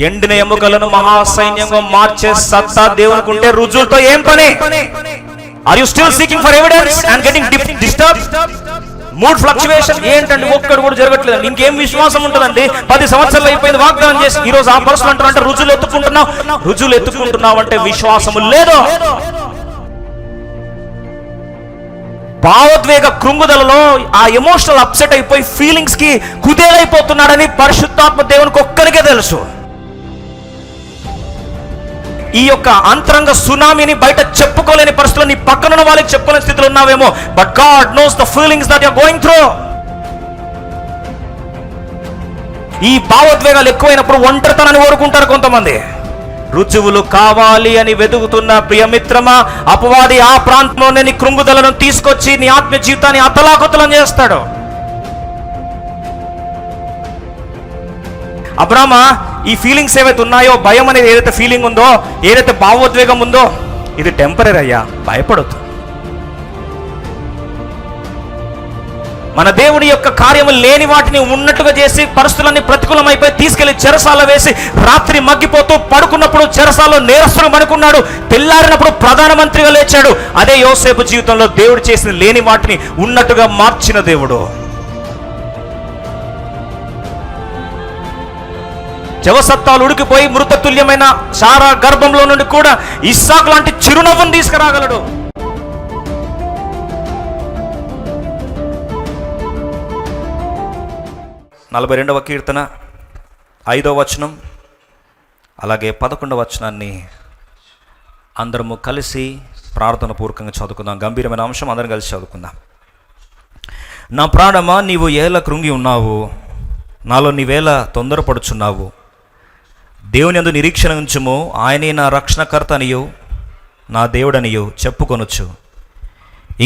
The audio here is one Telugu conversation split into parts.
ఎండిన ఎముకలను మహాసైన్యంగా మార్చే సత్తా దేవునికి ఉంటే రుజువులతో ఏం పని? Are you still seeking for evidence and getting disturb? Mood fluctuation ఏంటండి? ఒక్కడు కూడా జరగట్లేదండి. ఇంకేం విశ్వాసం ఉంటుందండి? 10 సంవత్సరాలు అయిపోయింది వాగ్దానం చేసి, ఈ రోజు ఆ పర్సన్ అంటారంటే రుజువులు ఎత్తుకుంటున్నావు అంటే విశ్వాసము లేదు. భావోద్వేగ కృంగుదలలో ఆ ఎమోషనల్ అప్సెట్ అయిపోయి ఫీలింగ్స్ కి కుదేలైపోతున్నాడని పరిశుద్ధాత్మ దేవునికి ఒక్కరికే తెలుసు. ఈ యొక్క అంతరంగ సునామీని బయట చెప్పుకోలేని పరిస్థితుల్లో, నీ పక్కన వాళ్ళకి చెప్పుకోలేని స్థితిలో ఉన్నావేమో, but God knows the feelings that you are going through. ఈ భావోద్వేగాలు ఎక్కువైనప్పుడు ఒంటరితనాన్ని కోరుకుంటారు కొంతమంది. రుజువులు కావాలి అని వెతుకుతున్న ప్రియమిత్రమా, అపవాది ఆ ప్రాంతంలోనే నీ కృంగుదలను తీసుకొచ్చి నీ ఆత్మీయ జీవితాన్ని అతలాకుతలం చేస్తాడు. అబ్రామ, ఈ ఫీలింగ్స్ ఏవైతే ఉన్నాయో, భయం అనేది ఏదైతే ఫీలింగ్ ఉందో, ఏదైతే భావోద్వేగం ఉందో, ఇది టెంపరీ అయ్యా, భయపడొద్దు. మన దేవుని యొక్క కార్యము లేని వాటిని ఉన్నట్టుగా చేసి పరిస్థితులన్నీ ప్రతికూలమైపోయి తీసుకెళ్లి చెరసాల వేసి రాత్రి మగ్గిపోతూ పడుకున్నప్పుడు చెరసాలలో నేరస్తులు పడుకున్నాడు, తెల్లారినప్పుడు ప్రధానమంత్రిగా లేచాడు. అదే యోసేపు జీవితంలో దేవుడు చేసిన లేని వాటిని ఉన్నట్టుగా మార్చిన దేవుడు. జవసత్తాలు ఉడికిపోయి మృతతుల్యమైన సారా గర్భంలో నుండి కూడా ఇస్సాకు లాంటి చిరునవ్వును తీసుకురాగలడు. నలభై 42వ కీర్తన 5వ వచనం అలాగే 11వ వచనాన్ని అందరము కలిసి ప్రార్థన పూర్వకంగా చదువుకుందాం. గంభీరమైన అంశం, అందరం కలిసి చదువుకుందాం. నా ప్రాణమా, నీవు ఏల కృంగి ఉన్నావు, నాలో నీవేళ తొందరపడుచున్నావు. దేవుని యందు నిరీక్షణ ఉంచుము, ఆయనే నా రక్షణకర్త అనియు నా దేవుడనియు చెప్పుకొనొచ్చు.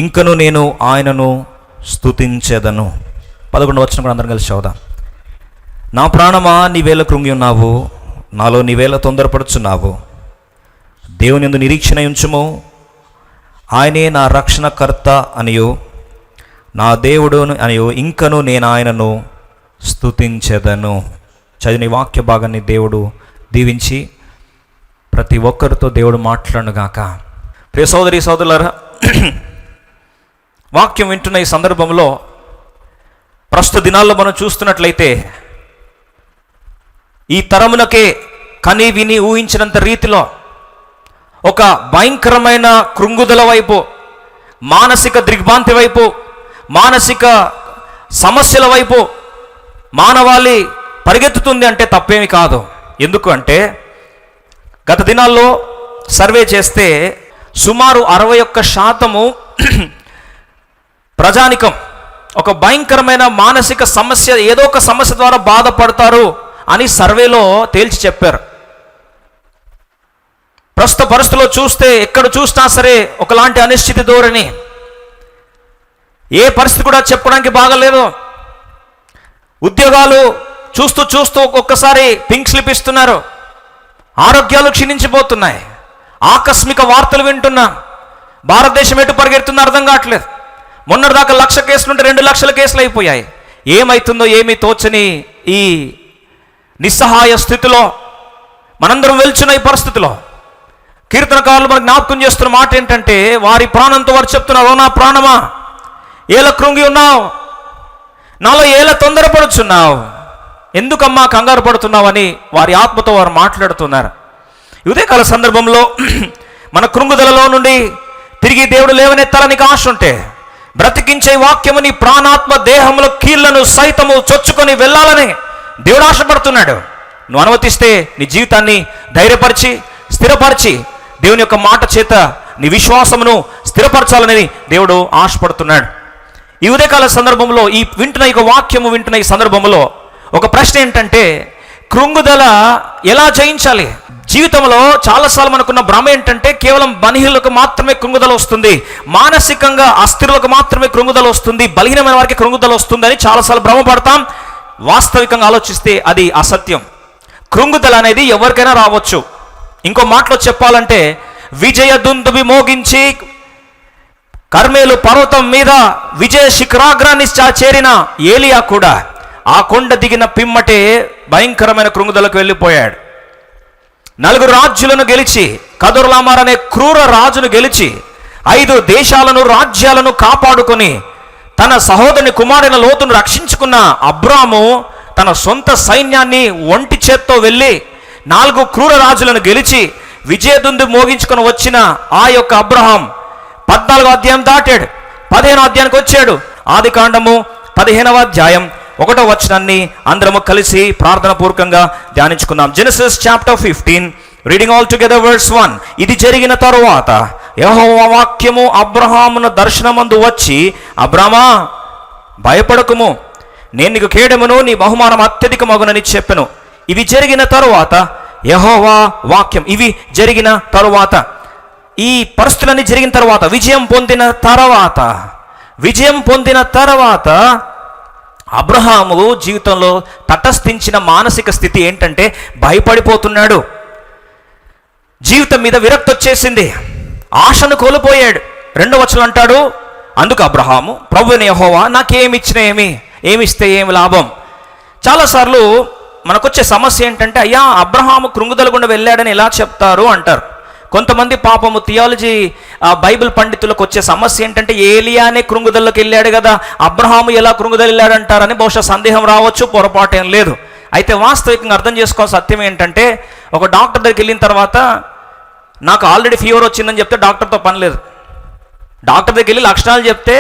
ఇంకను నేను ఆయనను స్తుతించెదను. 11వ వచనం కూడా అందరం కలిసి చదువుదాం. నా ప్రాణమా, నీవేళ కృంగి ఉన్నావు, నాలో నీవేళ తొందరపడుచున్నావు. దేవుని యందు నిరీక్షణ ఉంచుము, ఆయనే నా రక్షణకర్త అనియు నా దేవుడు అనియు ఇంకను నేను ఆయనను స్తుతించెదను. చదివిన వాక్య భాగాన్ని దేవుడు దీవించి ప్రతి ఒక్కరితో దేవుడు మాట్లాడుగాక. ప్రియ సోదరి సోదరులారా, వాక్యం వింటున్న ఈ సందర్భంలో ప్రస్తుత దినాల్లో మనం చూస్తున్నట్లయితే ఈ తరమునకే కని విని ఊహించినంత రీతిలో ఒక భయంకరమైన కృంగుదల వైపు, మానసిక దిగ్భ్రాంతి వైపు, మానసిక సమస్యల వైపు మానవాళి పరిగెత్తుతుంది అంటే తప్పేమి కాదు. ఎందుకు అంటే గత దినాల్లో సర్వే చేస్తే సుమారు 61% ప్రజానికం ఒక భయంకరమైన మానసిక సమస్య, ఏదో ఒక సమస్య ద్వారా బాధపడతారు అని సర్వేలో తేల్చి చెప్పారు. ప్రస్తుత పరిస్థితుల్లో చూస్తే ఎక్కడ చూసినా సరే ఒకలాంటి అనిశ్చితి ధోరణి, ఏ పరిస్థితి కూడా చెప్పుకోవడానికి బాగలేదు. ఉద్యోగాలు చూస్తూ ఒక్కొక్కసారి పింక్ స్లిప్ ఇస్తున్నారు, ఆరోగ్యాలు క్షీణించిపోతున్నాయి. ఆకస్మిక వార్తలు వింటున్నా, భారతదేశం ఎటు పరిగెడుతుందో అర్థం కావట్లేదు. మొన్నటిదాకా 1,00,000 కేసులుంటే 2,00,000 కేసులు అయిపోయాయి. ఏమవుతుందో ఏమీ తోచని ఈ నిస్సహాయ స్థితిలో మనందరం వెళ్తున్న ఈ పరిస్థితిలో కీర్తనకారులు మనకు జ్ఞాపకం చేస్తున్న మాట ఏంటంటే, వారి ప్రాణంతో వారు చెప్తున్నారు, ఓ నా ప్రాణమా, ఏల కృంగి ఉన్నావు, నాలో ఏల తొందరపడుచున్నావు, ఎందుకమ్మా కంగారు పడుతున్నావని వారి ఆత్మతో వారు మాట్లాడుతున్నారు. ఉదయకాల సందర్భంలో మన కృంగుదలలో నుండి తిరిగి దేవుడు లేవనెత్తాలని ఆశ ఉంటే, బ్రతికించే వాక్యము నీ ప్రాణాత్మ దేహంలో కీళ్లను సైతము చొచ్చుకొని వెళ్ళాలని దేవుడు ఆశపడుతున్నాడు. నువ్వు అనుమతిస్తే నీ జీవితాన్ని ధైర్యపరిచి స్థిరపరిచి దేవుని యొక్క మాట చేత నీ విశ్వాసమును స్థిరపరచాలని దేవుడు ఆశపడుతున్నాడు. ఈ ఉదయకాల సందర్భంలో ఈ వాక్యము వింటున్న ఈ సందర్భంలో ఒక ప్రశ్న ఏంటంటే, కృంగుదల ఎలా జయించాలి? జీవితంలో చాలాసార్లు మనకున్న భ్రమ ఏంటంటే, కేవలం బలహీనులకు మాత్రమే కృంగుదల వస్తుంది, మానసికంగా అస్థిరులకు మాత్రమే కృంగుదల వస్తుంది, బలహీనమైన వారికి కృంగుదల వస్తుంది అని చాలాసార్లు భ్రమపడతాం. వాస్తవికంగా ఆలోచిస్తే అది అసత్యం. కృంగుదల అనేది ఎవరికైనా రావచ్చు. ఇంకో మాటలో చెప్పాలంటే, విజయ దుందుబి మోగించి కర్మేలు పర్వతం మీద విజయ శిఖరాగ్రాన్ని చేరిన ఏలియా కూడా ఆ కొండ దిగిన పిమ్మటే భయంకరమైన కృంగుదలకు వెళ్ళిపోయాడు. 4 రాజ్యులను గెలిచి, కదొర్లామర్ అనే క్రూర రాజును గెలిచి 5 దేశాలను రాజ్యాలను కాపాడుకొని తన సహోదరుని కుమారుని లోతును రక్షించుకున్న అబ్రాము తన సొంత సైన్యాన్ని ఒంటి చేత్తో వెళ్ళి 4 క్రూర రాజులను గెలిచి విజయదుందు మోగించుకొని వచ్చిన ఆ యొక్క అబ్రహాం 14వ అధ్యాయం దాటాడు, 15వ అధ్యాయానికి వచ్చాడు. ఆదికాండము 15వ అధ్యాయం 1వ వచనాన్ని అందరము కలిసి ప్రార్థన పూర్వకంగా ధ్యానించుకుందాం. Genesis chapter 15, reading all together verse 1. ఇది జరిగిన తరువాత యెహోవా వాక్యము అబ్రహామును దర్శనమందు వచ్చి, అబ్రామా భయపడకుము, నేను నీకు కేడమును, నీ బహుమానం అత్యధికమగునని చెప్పెను. ఇవి జరిగిన తరువాత యెహోవా వాక్యం, ఇవి జరిగిన తరువాత, ఈ పరిస్థితులన్నీ జరిగిన తర్వాత, విజయం పొందిన తర్వాత అబ్రహాము జీవితంలో తటస్థించిన మానసిక స్థితి ఏంటంటే భయపడిపోతున్నాడు. జీవితం మీద విరక్తి వచ్చేసింది, ఆశను కోల్పోయాడు. 2వ వచనం అంటాడు, అందుకు అబ్రహాము, ప్రభువైన యెహోవా నాకేమిచ్చినా ఏమిస్తే ఏమి లాభం. చాలాసార్లు మనకొచ్చే సమస్య ఏంటంటే, అయ్యా అబ్రహాము కృంగుదల గుండా వెళ్ళాడని ఎలా చెప్తారు అంటారు. కొంతమంది పాపము థియాలజీ బైబిల్ పండితులకు వచ్చే సమస్య ఏంటంటే, ఏలియానే కృంగుదల్లోకి వెళ్ళాడు కదా, అబ్రహాము ఎలా కృంగుదల వెళ్ళాడంటారని బహుశా సందేహం రావచ్చు, పొరపాటు ఏం లేదు. అయితే వాస్తవికంగా అర్థం చేసుకోవాల్సిన సత్యం ఏంటంటే, ఒక డాక్టర్ దగ్గరికి వెళ్ళిన తర్వాత నాకు ఆల్రెడీ ఫీవర్ వచ్చిందని చెప్తే డాక్టర్తో పని లేదు. డాక్టర్ దగ్గరికి వెళ్ళి లక్షణాలు చెప్తే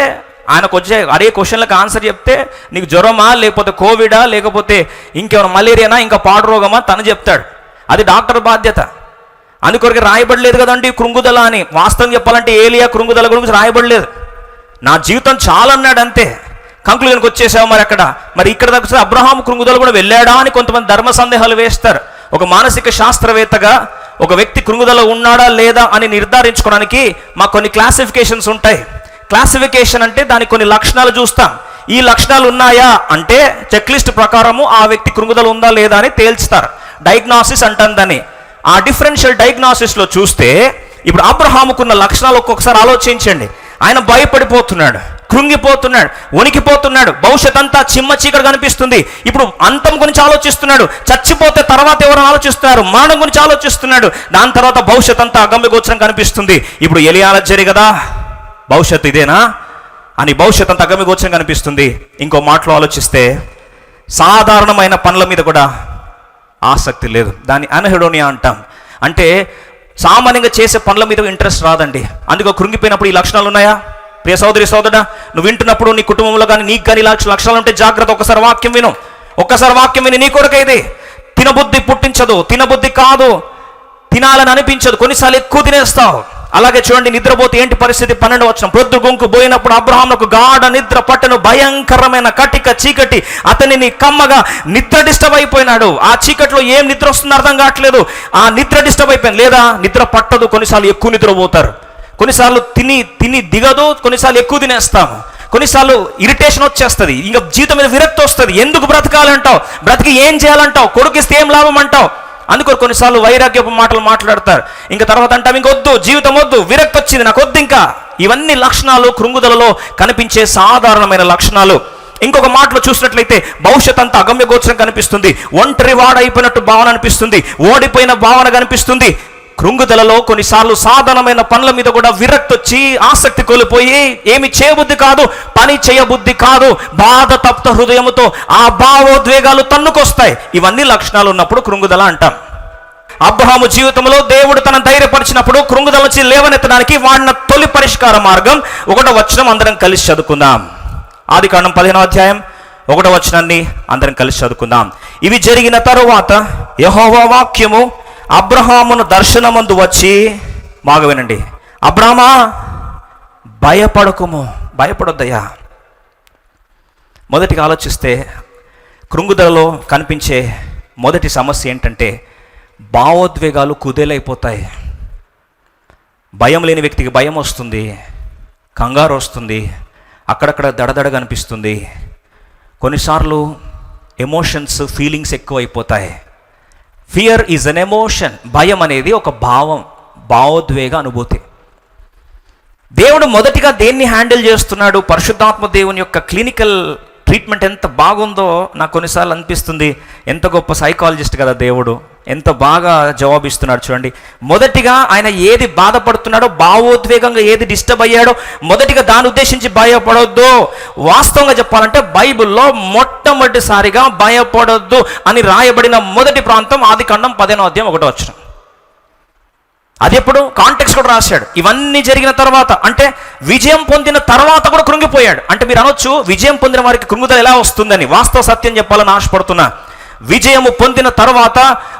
ఆయనకు వచ్చే అదే క్వశ్చన్లకు ఆన్సర్ చెప్తే నీకు జ్వరమా, లేకపోతే కోవిడా, లేకపోతే ఇంకేమైనా మలేరియానా, ఇంకా పాడు రోగమా తను చెప్తాడు. అది డాక్టర్ బాధ్యత. అందుకొరకు రాయబడలేదు కదండి కృంగుదల అని. వాస్తవం చెప్పాలంటే ఏలియా కృంగుదల గురించి రాయబడలేదు. నా జీవితం చాలన్నాడు, అంతే. కంక్లూజన్కి వచ్చేసావు. మరి ఇక్కడ దగ్గర అబ్రహాం కృంగుదల కూడా వెళ్ళాడా అని కొంతమంది ధర్మ సందేహాలు వేస్తారు. ఒక మానసిక శాస్త్రవేత్తగా ఒక వ్యక్తి కృంగుదల ఉన్నాడా లేదా అని నిర్ధారించుకోవడానికి మాకు కొన్ని క్లాసిఫికేషన్స్ ఉంటాయి. క్లాసిఫికేషన్ అంటే దానికి కొన్ని లక్షణాలు చూస్తాం. ఈ లక్షణాలు ఉన్నాయా అంటే చెక్ లిస్ట్ ప్రకారము ఆ వ్యక్తి కృంగుదల ఉందా లేదా అని తేల్చుతారు. డయాగ్నాసిస్ అంటాం దాన్ని. ఆ డిఫరెన్షియల్ డయాగ్నాసిస్లో చూస్తే ఇప్పుడు అబ్రహాముకున్న లక్షణాలు ఒక్కొక్కసారి ఆలోచించండి. ఆయన భయపడిపోతున్నాడు, కృంగిపోతున్నాడు, వణికిపోతున్నాడు, భవిష్యత్ అంతా చిమ్మ చీకటి కనిపిస్తుంది. ఇప్పుడు అంతం గురించి ఆలోచిస్తున్నాడు, చచ్చిపోతే తర్వాత ఎవరైనా ఆలోచిస్తున్నారు, మరణం గురించి ఆలోచిస్తున్నాడు, దాని తర్వాత భవిష్యత్ అంతా అగమ్యగోచరం కనిపిస్తుంది. ఇప్పుడు ఎలియాల జరి కదా, భవిష్యత్తు ఇదేనా అని భవిష్యత్ అంతా అగమ్యగోచరం కనిపిస్తుంది. ఇంకో మాటలో ఆలోచిస్తే సాధారణమైన పనుల మీద కూడా ఆసక్తి లేదు. దాన్ని అనహెడోనియా అంటాం. అంటే సామాన్యంగా చేసే పనుల మీద ఇంట్రెస్ట్ రాదండి. అందుకో కృంగిపోయినప్పుడు ఈ లక్షణాలు ఉన్నాయా? ప్రియ సోదరి సోదరుడా, నువ్వు వింటున్నప్పుడు నీ కుటుంబంలో కానీ నీకు కానీ లక్షణాలు ఉంటే జాగ్రత్త. ఒక్కసారి వాక్యం విని నీ కొరకు ఇది తినబుద్ధి పుట్టించదు, తినబుద్ధి కాదు, తినాలని అనిపించదు, కొన్నిసార్లు ఎక్కువ తినేస్తావు. అలాగే చూడండి, నిద్రపోతే ఏంటి పరిస్థితి? 12వ వచనం, ప్రొద్దు గుంకు పోయినప్పుడు అబ్రహాముకు గాఢ నిద్ర పట్టను, భయంకరమైన కటిక చీకటి అతనిని కమ్మగా, నిద్ర డిస్టర్బ్ అయిపోయినాడు. ఆ చీకట్లో ఏం నిద్ర వస్తుందో అర్థం కావట్లేదు. ఆ నిద్ర డిస్టర్బ్ అయిపోయింది. లేదా నిద్ర పట్టదు, కొన్నిసార్లు ఎక్కువ నిద్రపోతారు, కొన్నిసార్లు తిని దిగదు, కొన్నిసార్లు ఎక్కువ తినేస్తాము, కొన్నిసార్లు ఇరిటేషన్ వచ్చేస్తుంది, ఇంకా జీవితం మీద విరక్తి వస్తుంది. ఎందుకు బ్రతకాలంటావు, బ్రతికి ఏం చేయాలంటావు, కొడుకిస్తే ఏం లాభం అంటావు. అందుకో కొన్నిసార్లు వైరాగ్యపు మాటలు మాట్లాడతారు. ఇంకా తర్వాత అంటాం ఇంకొద్దు, జీవితం వద్దు, విరక్తి వచ్చింది, నాకు వద్దు ఇంకా. ఇవన్నీ లక్షణాలు కృంగుదలలో కనిపించే సాధారణమైన లక్షణాలు. ఇంకొక మాటలో చూసినట్లయితే భవిష్యత్ అంతా అగమ్యగోచరం కనిపిస్తుంది, ఒంటరి వాడైపోయినట్టు భావన అనిపిస్తుంది, ఓడిపోయిన భావన కనిపిస్తుంది. కృంగుదలలో కొన్నిసార్లు సాధారణమైన పనుల మీద కూడా విరక్తి వచ్చి ఆసక్తి కోల్పోయి ఏమి చేయబుద్ధి కాదు, పని చేయబుద్ధి కాదు, బాధ తప్త హృదయముతో ఆ భావోద్వేగాలు తన్నుకొస్తాయి. ఇవన్నీ లక్షణాలు ఉన్నప్పుడు కృంగుదల అంటాం. అబ్రహాము జీవితంలో దేవుడు తన ధైర్యపరిచినప్పుడు కృంగుదల నుంచి లేవనెత్తడానికి వాడిన తొలి పరిష్కార మార్గం 1వ వచనం అందరం కలిసి చదువుకుందాం. ఆదికాండం 15వ అధ్యాయం 1వ వచనాన్ని అందరం కలిసి చదువుకుందాం. ఇవి జరిగిన తరువాత యెహోవా వాక్యము అబ్రహామును దర్శనమందు వచ్చి, బాగా వినండి, అబ్రహామా భయపడకుము, భయపడొద్దయ్యా. మొదటిగా ఆలోచిస్తే కృంగుదలలో కనిపించే మొదటి సమస్య ఏంటంటే భావోద్వేగాలు కుదేలైపోతాయి. భయం లేని వ్యక్తికి భయం వస్తుంది, కంగారు వస్తుంది, అక్కడక్కడ దడదడగా అనిపిస్తుంది. కొన్నిసార్లు ఎమోషన్స్, ఫీలింగ్స్ ఎక్కువైపోతాయి. Fear is an emotion. భయం అనేది ఒక భావం, భావోద్వేగ అనుభూతి. దేవుడు మొదటిగా దేన్ని హ్యాండిల్ చేస్తున్నాడు? పరిశుద్ధాత్మ దేవుని యొక్క క్లినికల్ ట్రీట్మెంట్ ఎంత బాగుందో నాకు కొన్నిసార్లు అనిపిస్తుంది. ఎంత గొప్ప సైకాలజిస్ట్ కదా దేవుడు. ఎంత బాగా జవాబిస్తున్నాడు చూడండి. మొదటిగా ఆయన ఏది బాధపడుతున్నాడో, భావోద్వేగంగా ఏది డిస్టర్బ్ అయ్యాడో, మొదటిగా దాని ఉద్దేశించి భయపడొద్దు. వాస్తవంగా చెప్పాలంటే బైబిల్లో మొట్టమొదటిసారిగా భయపడొద్దు అని రాయబడిన మొదటి ప్రాంతం ఆదికాండం 15వ అధ్యాయం 1వ వచనం. అది ఎప్పుడు కాంటెక్స్ట్ కూడా రాశాడు. ఇవన్నీ జరిగిన తర్వాత, అంటే విజయం పొందిన తర్వాత కూడా కృంగిపోయాడు. అంటే మీరు అనొచ్చు, విజయం పొందిన వారికి కృంగుదల ఎలా వస్తుందని. వాస్తవ సత్యం చెప్పాలని ఆశపడుతున్నా. విజయము పొందిన తర్వాత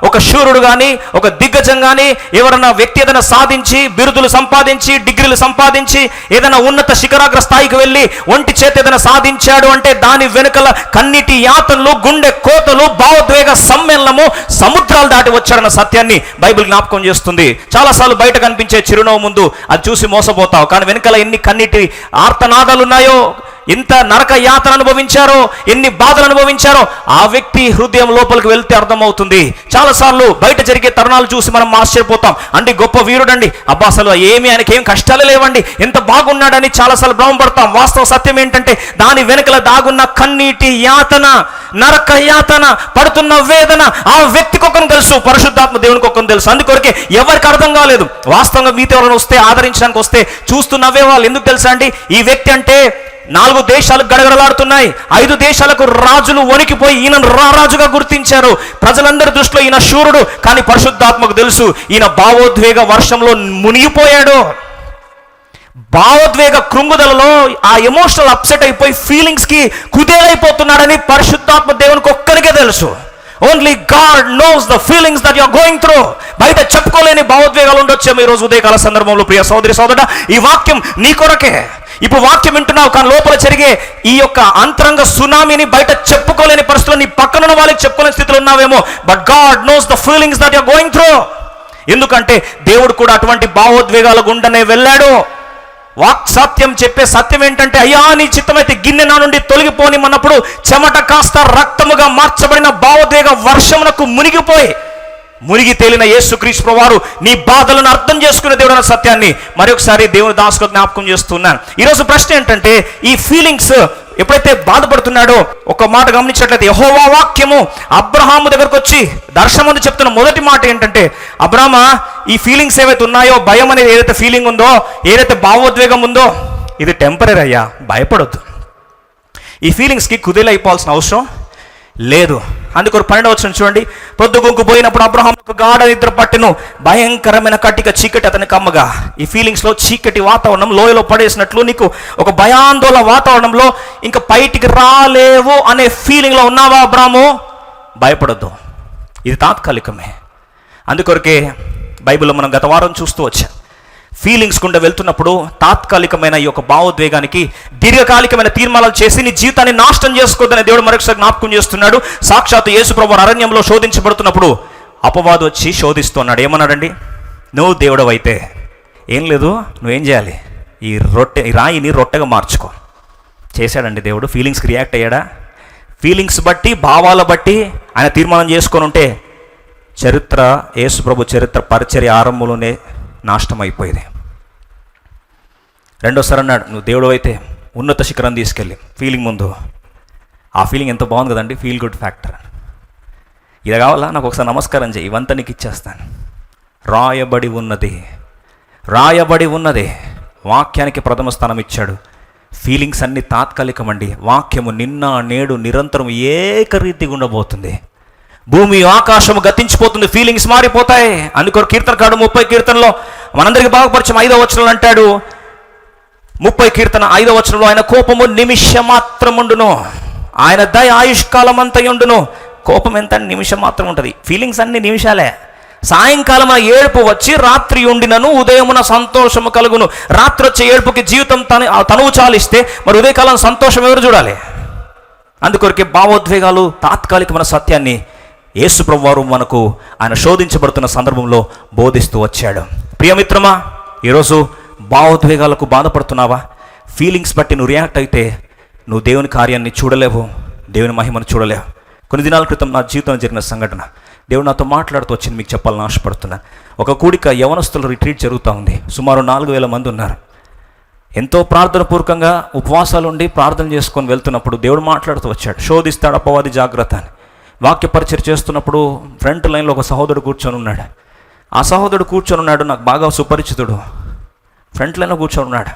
ఒక శూరుడు కానీ, ఒక దిగ్గజం కానీ, ఎవరన్నా వ్యక్తి ఏదైనా సాధించి, బిరుదులు సంపాదించి, డిగ్రీలు సంపాదించి, ఏదైనా ఉన్నత శిఖరాగ్ర స్థాయికి వెళ్ళి ఒంటి చేతి ఏదైనా సాధించాడు అంటే దాని వెనుకల కన్నీటి యాతనలు, గుండె కోతలు, భావోద్వేగ సమ్మేళనము, సముద్రాలు దాటి వచ్చాడన్న సత్యాన్ని బైబిల్ జ్ఞాపకం చేస్తుంది. చాలాసార్లు బయట కనిపించే చిరునవ్వు ముందు అది చూసి మోసపోతావు, కానీ వెనుకల ఎన్ని కన్నీటి ఆర్తనాదాలు ఉన్నాయో, ఎంత నరక యాతన అనుభవించారో, ఎన్ని బాధలు అనుభవించారో ఆ వ్యక్తి హృదయం లోపలికి వెళ్తే అర్థమవుతుంది. చాలాసార్లు బయట జరిగే తరుణాలు చూసి మనం ఆశ్చర్యపోతాం. అంటే గొప్ప వీరుడండి, అబ్బా అసలు ఆయనకి ఏం కష్టాలు లేవండి, ఎంత బాగున్నాడని చాలాసార్లు భ్రమపడతాం. వాస్తవ సత్యం ఏంటంటే దాని వెనుకల దాగున్న కన్నీటి యాతన, నరక యాతన, పడుతున్న వేదన ఆ వ్యక్తికి ఒక్కని తెలుసు, పరిశుద్ధాత్మ దేవునికి ఒక్కని తెలుసు. అందుకొరకే ఎవరికి అర్థం కాలేదు. వాస్తవంగా మీతో ఎవరైనా వస్తే, ఆదరించడానికి వస్తే చూస్తూ నవ్వే వాళ్ళు. ఎందుకు తెలుసా అండి? ఈ వ్యక్తి అంటే 4 దేశాలు గడగడలాడుతున్నాయి, 5 దేశాలకు రాజులు వణికిపోయి ఈయన రారాజుగా గుర్తించారు. ప్రజలందరి దృష్టిలో ఈయన శూరుడు, కానీ పరిశుద్ధాత్మకు తెలుసు ఈయన భావోద్వేగ వర్షంలో మునిగిపోయాడు. భావోద్వేగ కృంగుదలలో ఆ ఎమోషనల్ అప్సెట్ అయిపోయి ఫీలింగ్స్కి కుదేలైపోతున్నాడని పరిశుద్ధాత్మ దేవునికి ఒక్కరికే తెలుసు. Only God knows the feelings that you are going through. బయట చెప్పుకోలేని భావోద్వేగాలు ఉండొచ్చేమో ఈ రోజు ఉదయకాల సందర్భంలో. ప్రియ సోదరి సోదరుడా, ఈ వాక్యం నీ కొరకే. ఇప్పుడు వాక్యం వింటున్నావు, కానీ లోపల జరిగే ఈ యొక్క అంతరంగ సునామీని బయట చెప్పుకోలేని పరిస్థితుల్లో, నీ పక్కన వాళ్ళకి చెప్పుకోలేని స్థితిలో ఉన్నావేమో. But God knows the feelings that you are going through. ఎందుకంటే దేవుడు కూడా అటువంటి భావోద్వేగాల గుండనే వెళ్ళాడు. వాక్ సత్యం చెప్పే సత్యం ఏంటంటే, అయ్యా నీ చిత్తమైతే గిన్నె నా నుండి తొలగిపోనిమన్నప్పుడు చెమట కాస్త రక్తముగా మార్చబడిన భావోద్వేగ వర్షమునకు మునిగి తేలిన యేసుక్రీస్తు ప్రభువారు నీ బాధలను అర్థం చేసుకునే దేవుడు అన్న సత్యాన్ని మరొకసారి దేవుని దాసుకు జ్ఞాపకం చేస్తున్నాను. ఈరోజు ప్రశ్న ఏంటంటే, ఈ ఫీలింగ్స్ ఎప్పుడైతే బాధపడుతున్నాడో, ఒక మాట గమనించినట్లయితే యెహోవా వాక్యము అబ్రహాము దగ్గరకు వచ్చి దర్శనమందు చెప్తున్న మొదటి మాట ఏంటంటే, అబ్రహామా ఈ ఫీలింగ్స్ ఏవైతే ఉన్నాయో, భయం అనేది ఏదైతే ఫీలింగ్ ఉందో, ఏదైతే భావోద్వేగం ఉందో, ఇది టెంపరీ అయ్యా, భయపడొద్దు. ఈ ఫీలింగ్స్కి కుదేలైపోవాల్సిన అవసరం లేదు. అందుకొరకు 12వ వచనం చూడండి. పొద్దుగుంకు పోయినప్పుడు అబ్రహాముకు గాఢ నిద్ర పట్టెను, భయంకరమైన కట్టిక చీకటి అతని కమ్మగా. ఈ ఫీలింగ్స్లో చీకటి వాతావరణం లోయలో పడేసినట్లు నీకు ఒక భయాందోళన వాతావరణంలో ఇంకా బయటికి రాలేవు అనే ఫీలింగ్లో ఉన్నావా అబ్రహాము? భయపడొద్దు, ఇది తాత్కాలికమే. అందుకొరకే బైబిల్లో మనం గత వారం చూస్తూ వచ్చాం, ఫీలింగ్స్ గుండా వెళ్తున్నప్పుడు తాత్కాలికమైన ఈ యొక్క భావోద్వేగానికి దీర్ఘకాలికమైన తీర్మానాలు చేసి నీ జీవితాన్ని నాశనం చేసుకోవద్దని దేవుడు మరొకసారి జ్ఞాపకం చేస్తున్నాడు. సాక్షాత్తు యేసుప్రభువు అరణ్యంలో శోధించబడుతున్నప్పుడు అపవాదు వచ్చి శోధిస్తున్నాడు. ఏమన్నాడండి? నువ్వు దేవుడు అయితే ఏం లేదు, నువ్వేం చేయాలి, ఈ రాయిని రొట్టెగా మార్చుకో. చేశాడండి దేవుడు. ఫీలింగ్స్కి రియాక్ట్ అయ్యాడా? ఫీలింగ్స్ బట్టి, భావాల బట్టి ఆయన తీర్మానం చేసుకొని ఉంటే యేసుప్రభు చరిత్ర పరిచర్య ఆరంభంలోనే నాశనం అయిపోయేది. రెండోసారి అన్నాడు, నువ్వు దేవుడు అయితే ఉన్నత శిఖరం తీసుకెళ్ళి ఫీలింగ్ ముందు. ఆ ఫీలింగ్ ఎంత బాగుంది కదండి, ఫీల్ గుడ్ ఫ్యాక్టర్. ఇది కావాలా, నాకు ఒకసారి నమస్కారం చేయి, ఇవంతా నీకు ఇచ్చేస్తాను. రాయబడి ఉన్నది వాక్యానికి ప్రథమ స్థానం ఇచ్చాడు. ఫీలింగ్స్ అన్నీ తాత్కాలికమండి. వాక్యము నిన్న నేడు నిరంతరం ఏకరీతిగా ఉండబోతుంది. భూమి ఆకాశము గతించిపోతుంది, ఫీలింగ్స్ మారిపోతాయి. అందుకొరకు కీర్తనకారుడు 30 కీర్తనలో మనందరికీ బాగుపరిచయం 5వ వచనంలో అంటాడు, 30 కీర్తన 5వ వచనంలో, ఆయన కోపము నిమిషం మాత్రం ఉండును, ఆయన దయ ఆయుష్కాలం అంతా ఉండును. కోపం ఎంత? నిమిషం మాత్రం ఉంటుంది. ఫీలింగ్స్ అన్ని నిమిషాలే. సాయంకాలం ఏడుపు వచ్చి రాత్రి ఉండినను ఉదయమున సంతోషము కలుగును. రాత్రి వచ్చే ఏడుపుకి జీవితం తనువు చాలిస్తే మరి ఉదయకాలం సంతోషం ఎవరు చూడాలి? అందుకొరకే భావోద్వేగాలు తాత్కాలికమైన సత్యాన్ని యేసుప్రభువు వారు మనకు ఆయన శోధించబడుతున్న సందర్భంలో బోధిస్తూ వచ్చాడు. ప్రియమిత్రమా, ఈరోజు భావోద్వేగాలకు బాధపడుతున్నావా? ఫీలింగ్స్ బట్టి నువ్వు రియాక్ట్ అయితే నువ్వు దేవుని కార్యాన్ని చూడలేవు, దేవుని మహిమను చూడలేవు. కొన్ని దినాల క్రితం నా జీవితంలో జరిగిన సంఘటన దేవుడు నాతో మాట్లాడుతూ వచ్చింది, మీకు చెప్పాలని ఆశపడుతున్నా. ఒక కూడిక యవనస్తుల రిట్రీట్ జరుగుతూ ఉంది. సుమారు 4000 మంది ఉన్నారు. ఎంతో ప్రార్థనపూర్వకంగా ఉపవాసాలు ఉండి ప్రార్థన చేసుకొని వెళ్తున్నప్పుడు దేవుడు మాట్లాడుతూ వచ్చాడు. శోధిస్తాడు అపవాది, జాగ్రత్త అని. వాక్య పరిచయం చేస్తున్నప్పుడు ఫ్రంట్ లైన్లో ఒక సహోదరుడు కూర్చొని ఉన్నాడు. ఆ సహోదరుడు కూర్చొని ఉన్నాడు, నాకు బాగా సుపరిచితుడు. ఫ్రంట్ లైన్లో కూర్చొని ఉన్నాడు.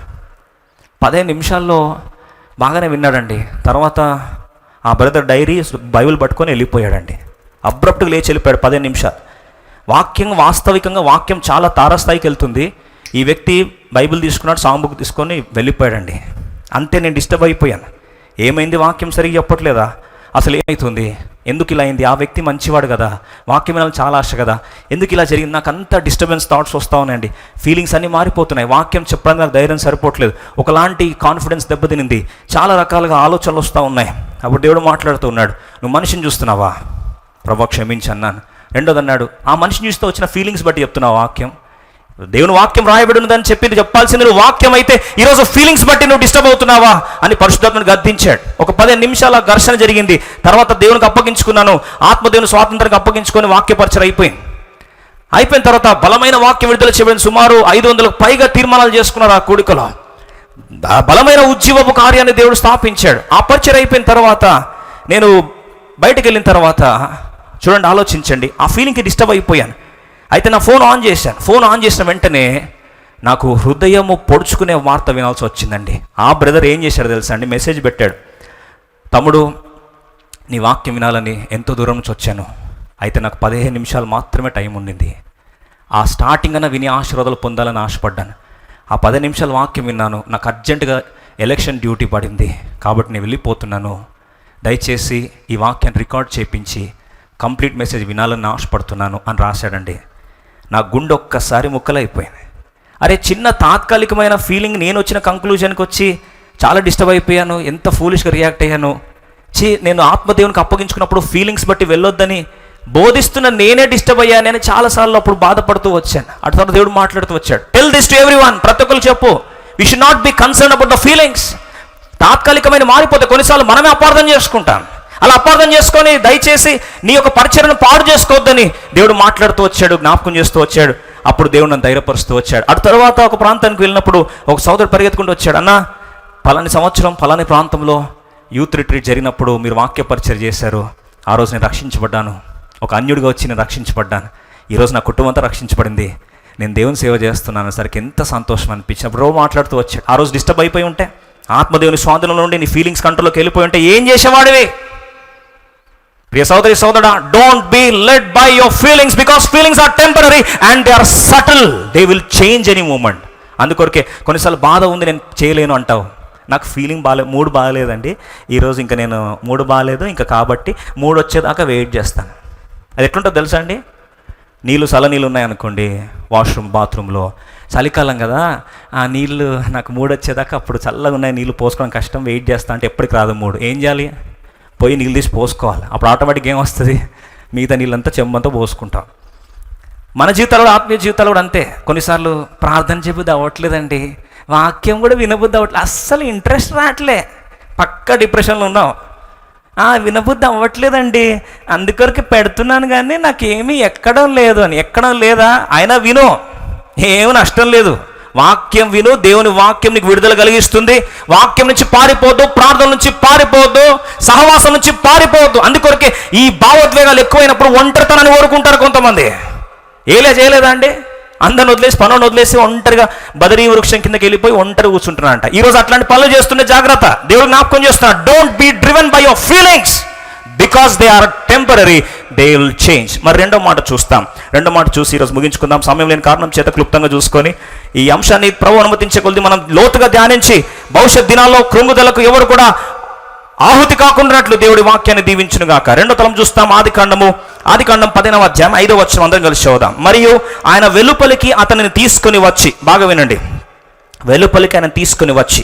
15 నిమిషాల్లో బాగానే విన్నాడండి. తర్వాత ఆ బ్రదర్ డైరీ బైబిల్ పట్టుకొని వెళ్ళిపోయాడండి. అబ్రప్ట్గా లేచి వెళ్ళిపోయాడు 15 నిమిషాలు. వాస్తవికంగా వాక్యం చాలా తారస్థాయికి వెళ్తుంది. ఈ వ్యక్తి బైబిల్ తీసుకున్నాడు, సాంగ్ బుక్ తీసుకొని వెళ్ళిపోయాడండి. అంతే, నేను డిస్టర్బ్ అయిపోయాను. ఏమైంది, వాక్యం సరిగ్గా చెప్పట్లేదా, అసలు ఏమవుతుంది, ఎందుకు ఇలా అయింది, ఆ వ్యక్తి మంచివాడు కదా, వాక్యం వినాలని చాలా ఆశ కదా, ఎందుకు ఇలా జరిగింది, నాకు అంత డిస్టర్బెన్స్ థాట్స్ వస్తూ ఉన్నాయండి. ఫీలింగ్స్ అన్నీ మారిపోతున్నాయి. వాక్యం చెప్పడానికి నాకు ధైర్యం సరిపోవట్లేదు. ఒకలాంటి కాన్ఫిడెన్స్ దెబ్బతినింది. చాలా రకాలుగా ఆలోచనలు వస్తూ ఉన్నాయి. అప్పుడు దేవుడు మాట్లాడుతూ ఉన్నాడు, నువ్వు మనిషిని చూస్తున్నావా, ప్రభా క్షమించి అన్నాను. రెండోది అన్నాడు, ఆ మనిషిని చూస్తూ వచ్చిన ఫీలింగ్స్ బట్టి చెప్తున్నావు వాక్యం, దేవుని వాక్యం రాయబడి ఉన్నదని చెప్పింది చెప్పాల్సింది నువ్వు వాక్యం అయితే ఈరోజు ఫీలింగ్స్ బట్టి నువ్వు డిస్టర్బ్ అవుతున్నావా అని పరిశుద్ధాత్మను గద్దించాడు. ఒక 15 నిమిషాల ఘర్షణ జరిగింది. తర్వాత దేవునికి అప్పగించుకున్నాను, ఆత్మదేవుని స్వాతంత్రానికి అప్పగించుకొని వాక్యపరిచయం అయిపోయిన తర్వాత బలమైన వాక్యం విడుదల చేయబడింది. సుమారు 500కు పైగా తీర్మానాలు చేసుకున్నారు ఆ కూడికలో. బలమైన ఉజ్జీవపు కార్యాన్ని దేవుడు స్థాపించాడు. ఆ పరిచయం అయిపోయిన తర్వాత నేను బయటకు వెళ్ళిన తర్వాత చూడండి, ఆలోచించండి, ఆ ఫీలింగ్కి డిస్టర్బ్ అయిపోయాను. అయితే నా ఫోన్ ఆన్ చేశాను. ఫోన్ ఆన్ చేసిన వెంటనే నాకు హృదయము పొడుచుకునే వార్త వినాల్సి వచ్చిందండి. ఆ బ్రదర్ ఏం చేశాడు తెలుసా అండి, మెసేజ్ పెట్టాడు, తమ్ముడు నీ వాక్యం వినాలని ఎంతో దూరం నుంచి వచ్చాను, అయితే నాకు 15 నిమిషాలు మాత్రమే టైం ఉండింది. ఆ స్టార్టింగ్ అన్న విని ఆశీర్వాదాలు పొందాలని ఆశపడ్డాను. ఆ 10 నిమిషాలు వాక్యం విన్నాను, నాకు అర్జెంటుగా ఎలక్షన్ డ్యూటీ పడింది కాబట్టి నేను వెళ్ళిపోతున్నాను, దయచేసి ఈ వాక్యాన్ని రికార్డ్ చేయించి కంప్లీట్ మెసేజ్ వినాలని ఆశపడుతున్నాను అని రాశాడండి. నా గుండె ఒక్కసారి ముక్కలైపోయింది. అరే, చిన్న తాత్కాలికమైన ఫీలింగ్, నేను వచ్చిన కంక్లూజన్కి వచ్చి చాలా డిస్టర్బ్ అయిపోయాను, ఎంత ఫూలిష్గా రియాక్ట్ అయ్యాను. నేను ఆత్మదేవునికి అప్పగించుకున్నప్పుడు ఫీలింగ్స్ బట్టి వెళ్ళొద్దని బోధిస్తున్న నేనే డిస్టర్బ్ అయ్యానని చాలాసార్లు అప్పుడు బాధపడుతూ వచ్చాను. అటు తర్వాత దేవుడు మాట్లాడుతూ వచ్చాడు, టెల్ దిస్ టు ఎవ్రీవన్, ప్రతి ఒక్కరు చెప్పు, we should not be concern about the feelings. తాత్కాలికమైన మారిపోతే కొన్నిసార్లు మనమే అపార్థం చేసుకుంటాం. అలా అపార్థం చేసుకొని దయచేసి నీ యొక్క పరిచర్యను పాడు చేసుకోవద్దని దేవుడు మాట్లాడుతూ వచ్చాడు, జ్ఞాపకం చేస్తూ వచ్చాడు. అప్పుడు దేవుడు నన్ను ధైర్యపరుస్తూ వచ్చాడు. అటు తర్వాత ఒక ప్రాంతానికి వెళ్ళినప్పుడు ఒక సోదరుడు పరిగెత్తుకుంటూ వచ్చాడు, అన్న పలాని సంవత్సరం పలాని ప్రాంతంలో యూత్ రిట్రీట్ జరిగినప్పుడు మీరు వాక్య పరిచర్య చేశారు, ఆ రోజు నేను రక్షించబడ్డాను, ఒక అన్యుడిగా వచ్చి నేను రక్షించబడ్డాను, ఈరోజు నా కుటుంబం అంతా రక్షించబడింది, నేను దేవుని సేవ చేస్తున్నాను సరికి ఎంత సంతోషం అనిపించినప్పుడు రోజు మాట్లాడుతూ వచ్చాడు. ఆ రోజు డిస్టర్బ్ అయిపోయి ఉంటే, ఆత్మదేవుని స్వాధీనంలో ఉండి నీ ఫీలింగ్స్ కంట్రోల్లోకి వెళ్ళిపోయి ఉంటే ఏం చేసేవాడివి? ప్రియ సోదరి సోదరుడా, don't be led by your feelings, because feelings are temporary and they are subtle, they will change any moment. అందుకొరకే కొన్నిసార్లు బాధ ఉంది నేను చేయలేను అంటావు, నాకు ఫీలింగ్ మూడు బాగాలేదండి ఈరోజు, ఇంకా నేను మూడు బాగాలేదు ఇంకా కాబట్టి 3 వచ్చేదాకా వెయిట్ చేస్తాను. అది ఎట్లుంటుందో తెలుసా అండి, చల్లనీళ్ళు ఉన్నాయనుకోండి వాష్రూమ్ బాత్రూంలో, చలికాలం కదా, ఆ నీళ్ళు నాకు 3 వచ్చేదాకా అప్పుడు చల్లగా ఉన్నాయి, నీళ్ళు పోసుకోవడం కష్టం, వెయిట్ చేస్తా అంటే ఎప్పటికి రాదు 3. ఏం చేయాలి? పోయి నీళ్ళు తీసి పోసుకోవాలి. అప్పుడు ఆటోమేటిక్గా ఏమొస్తుంది, మిగతా నీళ్ళంతా చెంబంతా పోసుకుంటాం. మన జీవితాలు ఆత్మీయ జీవితాలు కూడా అంతే. కొన్నిసార్లు ప్రార్థన చెప్పబుద్ధి అవ్వట్లేదండి, వాక్యం కూడా వినబుద్ధి అవ్వట్లేదు, అస్సలు ఇంట్రెస్ట్ రావట్లే, పక్కా డిప్రెషన్లో ఉన్నాం. వినబుద్ధి అవ్వట్లేదండి, అందుకొరకు పెడుతున్నాను కానీ నాకేమీ ఎక్కడం లేదు అని. ఎక్కడం లేదా, అయినా విను, ఏమి నష్టం లేదు, వాక్యం విను, దేవుని వాక్యం నీకు విడుదల కలిగిస్తుంది. వాక్యం నుంచి పారిపోద్దు, ప్రార్థన నుంచి పారిపోద్దు, సహవాసం నుంచి పారిపోవద్దు. అందుకొరకే ఈ భావోద్వేగాలు ఎక్కువైనప్పుడు ఒంటరితనాన్ని కోరుకుంటారు కొంతమంది. చేయలేదా అండి, అందరిని వదిలేసి పనులను వదిలేసి ఒంటరిగా బదరీ వృక్షం కిందకి వెళ్ళిపోయి ఒంటరి కూర్చుంటున్నారంట. ఈరోజు అట్లాంటి పనులు చేస్తుండే జాగ్రత్త, దేవుడు జ్ఞాపకం చేస్తున్నాడు, don't be driven by your feelings because they are temporary, they will change. మరి రెండో మాట చూసి ఈరోజు ముగించుకుందాం. సమయం లేని కారణం చేత క్లుప్తంగా చూసుకొని ఈ అంశాన్ని ప్రభు అనుమతించే కొద్ది మనం లోతుగా ధ్యానించి భవిష్యత్ దినాల్లో కృంగుదలకు ఎవరు కూడా ఆహుతి కాకుండాట్లు దేవుడి వాక్యాన్ని దీవించును గాక. రెండో తలం చూస్తాం, ఆదికాండం 15వ అధ్యాయం 5వ వచనం అందరం కలిసి చదువుదాం. మరియు ఆయన వెలుపలికి అతనిని తీసుకుని వచ్చి, బాగా వినండి, వెలుపలికి ఆయన తీసుకుని వచ్చి,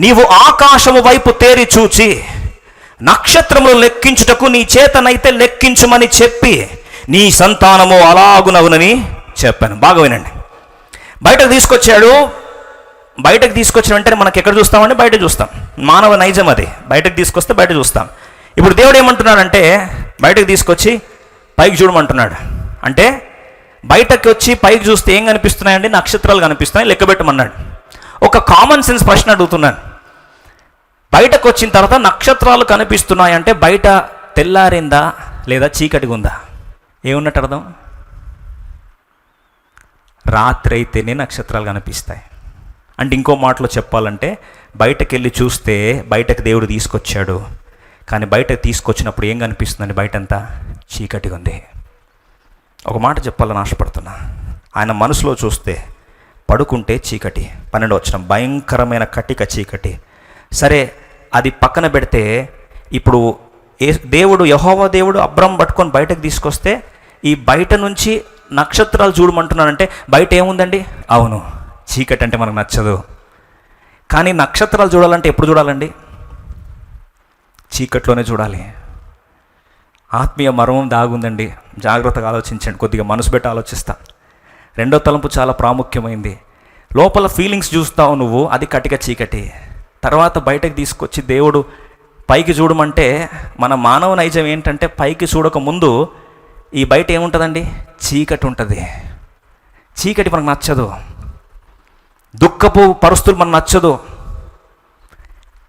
నీవు ఆకాశము వైపు తేరి చూచి నక్షత్రములు లెక్కించుటకు నీ చేతనైతే లెక్కించుమని చెప్పి నీ సంతానము అలాగునవునని చెప్పాను. బాగా వినండి, బయటకు తీసుకొచ్చిన వెంటనే మనకి ఎక్కడ చూస్తామంటే బయట చూస్తాం, మానవ నైజం అది, బయటకు తీసుకొస్తే బయట చూస్తాం. ఇప్పుడు దేవుడు ఏమంటున్నాడంటే బయటకు తీసుకొచ్చి పైకి చూడమంటున్నాడు. అంటే బయటకు వచ్చి పైకి చూస్తే ఏం కనిపిస్తున్నాయండి? నక్షత్రాలు కనిపిస్తున్నాయి, లెక్కబెట్టమన్నాడు. ఒక కామన్ సెన్స్ ప్రశ్న అడుగుతున్నాను, బయటకు వచ్చిన తర్వాత నక్షత్రాలు కనిపిస్తున్నాయంటే బయట తెల్లారిందా లేదా చీకటిగా ఉందా? ఏమున్నట్టు అర్థం? రాత్రి అయితేనే నక్షత్రాలు కనిపిస్తాయి అంటే, ఇంకో మాటలో చెప్పాలంటే, బయటకు వెళ్ళి చూస్తే బయటకు దేవుడు తీసుకొచ్చాడు, కానీ బయటకు తీసుకొచ్చినప్పుడు ఏం కనిపిస్తుందండి? బయటంతా చీకటిగా ఉంది. ఒక మాట చెప్పాలని ఆశపడుతున్నా. ఆయన మనసులో చూస్తే పడుకుంటే చీకటి, 12వ వచనం, భయంకరమైన కటిక చీకటి. సరే, అది పక్కన పెడితే, ఇప్పుడు యెహోవా దేవుడు అబ్రాము పట్టుకొని బయటకు తీసుకొస్తే, ఈ బయట నుంచి నక్షత్రాలు చూడమంటున్నానంటే బయట ఏముందండి? అవును, చీకటి అంటే మనకు నచ్చదు. కానీ నక్షత్రాలు చూడాలంటే ఎప్పుడు చూడాలండి? చీకట్లోనే చూడాలి. ఆత్మీయ మర్మం దాగుందండి, జాగ్రత్తగా ఆలోచించండి. కొద్దిగా మనసు పెట్టి ఆలోచిస్తా. రెండో తలంపు చాలా ప్రాముఖ్యమైంది. లోపల ఫీలింగ్స్ చూస్తావు నువ్వు, అది కటిక చీకటి. తర్వాత బయటకు తీసుకొచ్చి దేవుడు పైకి చూడమంటే, మన మానవ నైజం ఏంటంటే, పైకి చూడక ముందు ఈ బయట ఏముంటుందండి? చీకటి ఉంటుంది. చీకటి మనకు నచ్చదు. దుఃఖపు పరిస్థితులు మనకు నచ్చదు.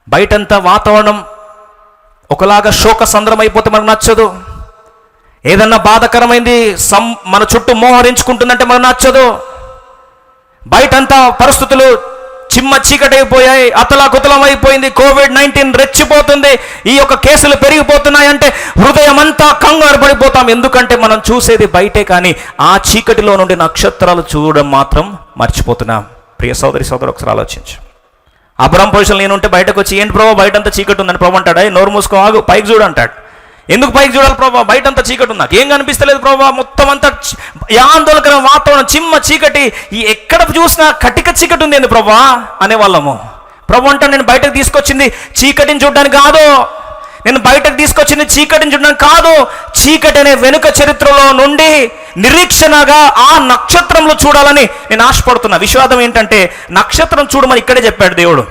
బయటంతా వాతావరణం ఒకలాగా శోక సంద్రం అయిపోతే మనకు నచ్చదు. ఏదన్నా బాధకరమైంది మన చుట్టూ మోహరించుకుంటుందంటే మనకు నచ్చదు. బయటంతా పరిస్థితులు చిమ్మ చీకటి అయిపోయాయి, అతలాకుతలం అయిపోయింది, COVID-19 రెచ్చిపోతుంది, ఈ యొక్క కేసులు పెరిగిపోతున్నాయంటే హృదయం అంతా కంగారు పడిపోతాం. ఎందుకంటే మనం చూసేది బయటే, కానీ ఆ చీకటిలో నుండి నక్షత్రాలు చూడడం మాత్రం మర్చిపోతున్నాం. ప్రియ సోదరి ఒకసారి ఆలోచించు. అబ్రాము పొజిషన్ నేనుంటే బయటకు వచ్చి, ఏంటి ప్రభావ బయటంతా చీకటి ఉందని ప్రభు అంటాడా? నోరు మూసుకో, ఆగు, పైకి చూడు అంటాడు. ఎందుకు పైకి చూడాలి ప్రభావ? బయటంతా చీకటి ఉంది, నాకు ఏం కనిపిస్తలేదు ప్రభావ, మొత్తం అంతా యాందోళన వాతావరణం, చిమ్మ చీకటి, ఎక్కడ చూసినా కటిక చీకటి ఉంది ఏంది ప్రభా అనేవాళ్ళము. ప్రభు అంటే నేను బయటకు తీసుకొచ్చింది చీకటిని చూడడానికి కాదు, నేను బయటకు తీసుకొచ్చింది చీకటిని చూడడానికి కాదు, చీకటి అనే వెనుక చరిత్రలో నుండి నిరీక్షణగా ఆ నక్షత్రంలో చూడాలని నేను ఆశపడుతున్నా. విషాదం ఏంటంటే, నక్షత్రం చూడమని ఇక్కడే చెప్పాడు దేవుడు.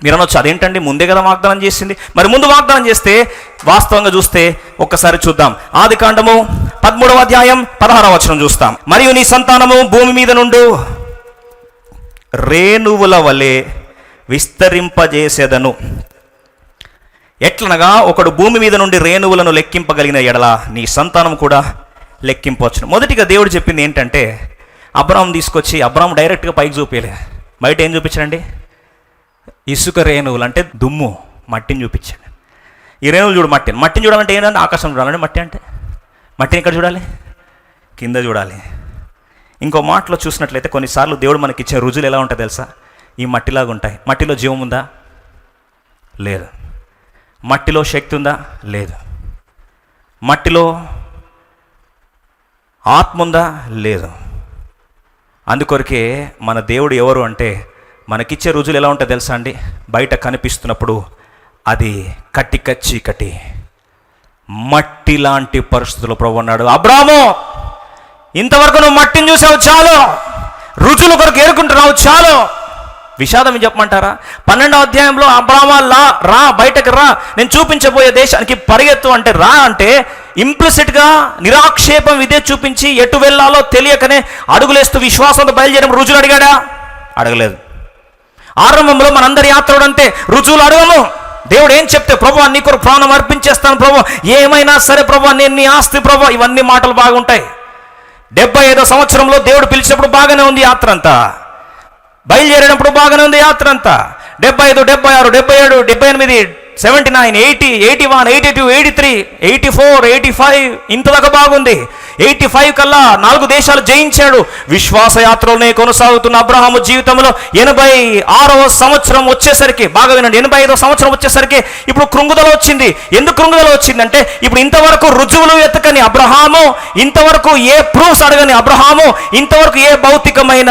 మీరు అనొచ్చు, అదేంటండి ముందే కదా వాగ్దానం చేసింది. మరి ముందు వాగ్దానం చేస్తే వాస్తవంగా చూస్తే ఒక్కసారి చూద్దాం. ఆదికాండము 13వ అధ్యాయం 16వ వచనం చూస్తాం. మరియు నీ సంతానము భూమి మీద నుండి రేణువుల వలె విస్తరింపజేసేదను. ఎట్లనగా ఒకడు భూమి మీద నుండి రేణువులను లెక్కింపగలిగిన ఎడల నీ సంతానం కూడా లెక్కింపవచ్చును. మొదటిగా దేవుడు చెప్పింది ఏంటంటే, అబ్రాము తీసుకొచ్చి, అబ్రాము డైరెక్ట్గా పైకి చూపించలే. బయట ఏం చూపించాడండి? ఇసుక రేణువులు అంటే దుమ్ము, మట్టిని చూపించాడు. ఈ రేణువులు చూడు, మట్టిని చూడాలంటే ఏంటంటే ఆకాశం చూడాలంటే, మట్టి అంటే మట్టిని ఎక్కడ చూడాలి? కింద చూడాలి. ఇంకో మాటలో చూసినట్లయితే కొన్నిసార్లు దేవుడు మనకి ఇచ్చే రుజువులు ఎలా ఉంటాయి తెలుసా? ఈ మట్టిలాగా ఉంటాయి. మట్టిలో జీవం ఉందా? లేదు. మట్టిలో శక్తి ఉందా? లేదు. మట్టిలో ఆత్మ ఉందా? లేదు. అందుకొరకే మన దేవుడు ఎవరు అంటే, మనకిచ్చే రుజువులు ఎలా ఉంటాయి తెలుసా అండి? బయట కనిపిస్తున్నప్పుడు అది కటిక చీకటి, మట్టి లాంటి పరిస్థితుల్లో ప్రభు అన్నాడు, అబ్రాము ఇంతవరకు నువ్వు మట్టిని చూసావు చాలు, రుజువుల కొరకు ఏరుకుంటున్నావు చాలు. విషాదం చెప్పమంటారా? 12వ అధ్యాయంలో అబ్రామా రా బయటకు రా, నేను చూపించబోయే దేశానికి పరిగెత్తు అంటే, రా అంటే ఇంప్లిసిట్గా నిరాక్షేపం ఇదే చూపించి ఎటు వెళ్ళాలో తెలియకనే అడుగులేస్తూ విశ్వాసంతో బయలుదేరడం రుజువులు అడిగాడా? అడగలేదు. ఆరంభంలో మనందరి యాత్రడంతే రుజువులు అడగము. దేవుడు ఏం చెప్తే, ప్రభు నీ కొరకు ప్రాణం అర్పించేస్తాను ప్రభు, ఏమైనా సరే ప్రభు, నేను నీ ఆస్తి ప్రభు, ఇవన్నీ మాటలు బాగుంటాయి. 75వ సంవత్సరంలో దేవుడు పిలిచినప్పుడు బాగానే ఉంది యాత్ర అంతా, బయలుదేరినప్పుడు బాగానే ఉంది యాత్ర అంతా. 75, 76, 77, 78, 79, 80, 81, 82, 83, 84, 85 ఇంతదాకా బాగుంది. 85 కల్లా 4 దేశాలు జయించాడు. విశ్వాసయాత్రలోనే కొనసాగుతున్న అబ్రహాము జీవితంలో 86వ సంవత్సరం వచ్చేసరికి, బాగా వినండి, 85వ సంవత్సరం వచ్చేసరికి ఇప్పుడు కృంగుదల వచ్చింది. ఎందుకు కృంగుదల వచ్చిందంటే, ఇప్పుడు ఇంతవరకు రుజువులు వెతకని అబ్రహాము, ఇంతవరకు ఏ ప్రూఫ్స్ అడగని అబ్రహాము, ఇంతవరకు ఏ భౌతికమైన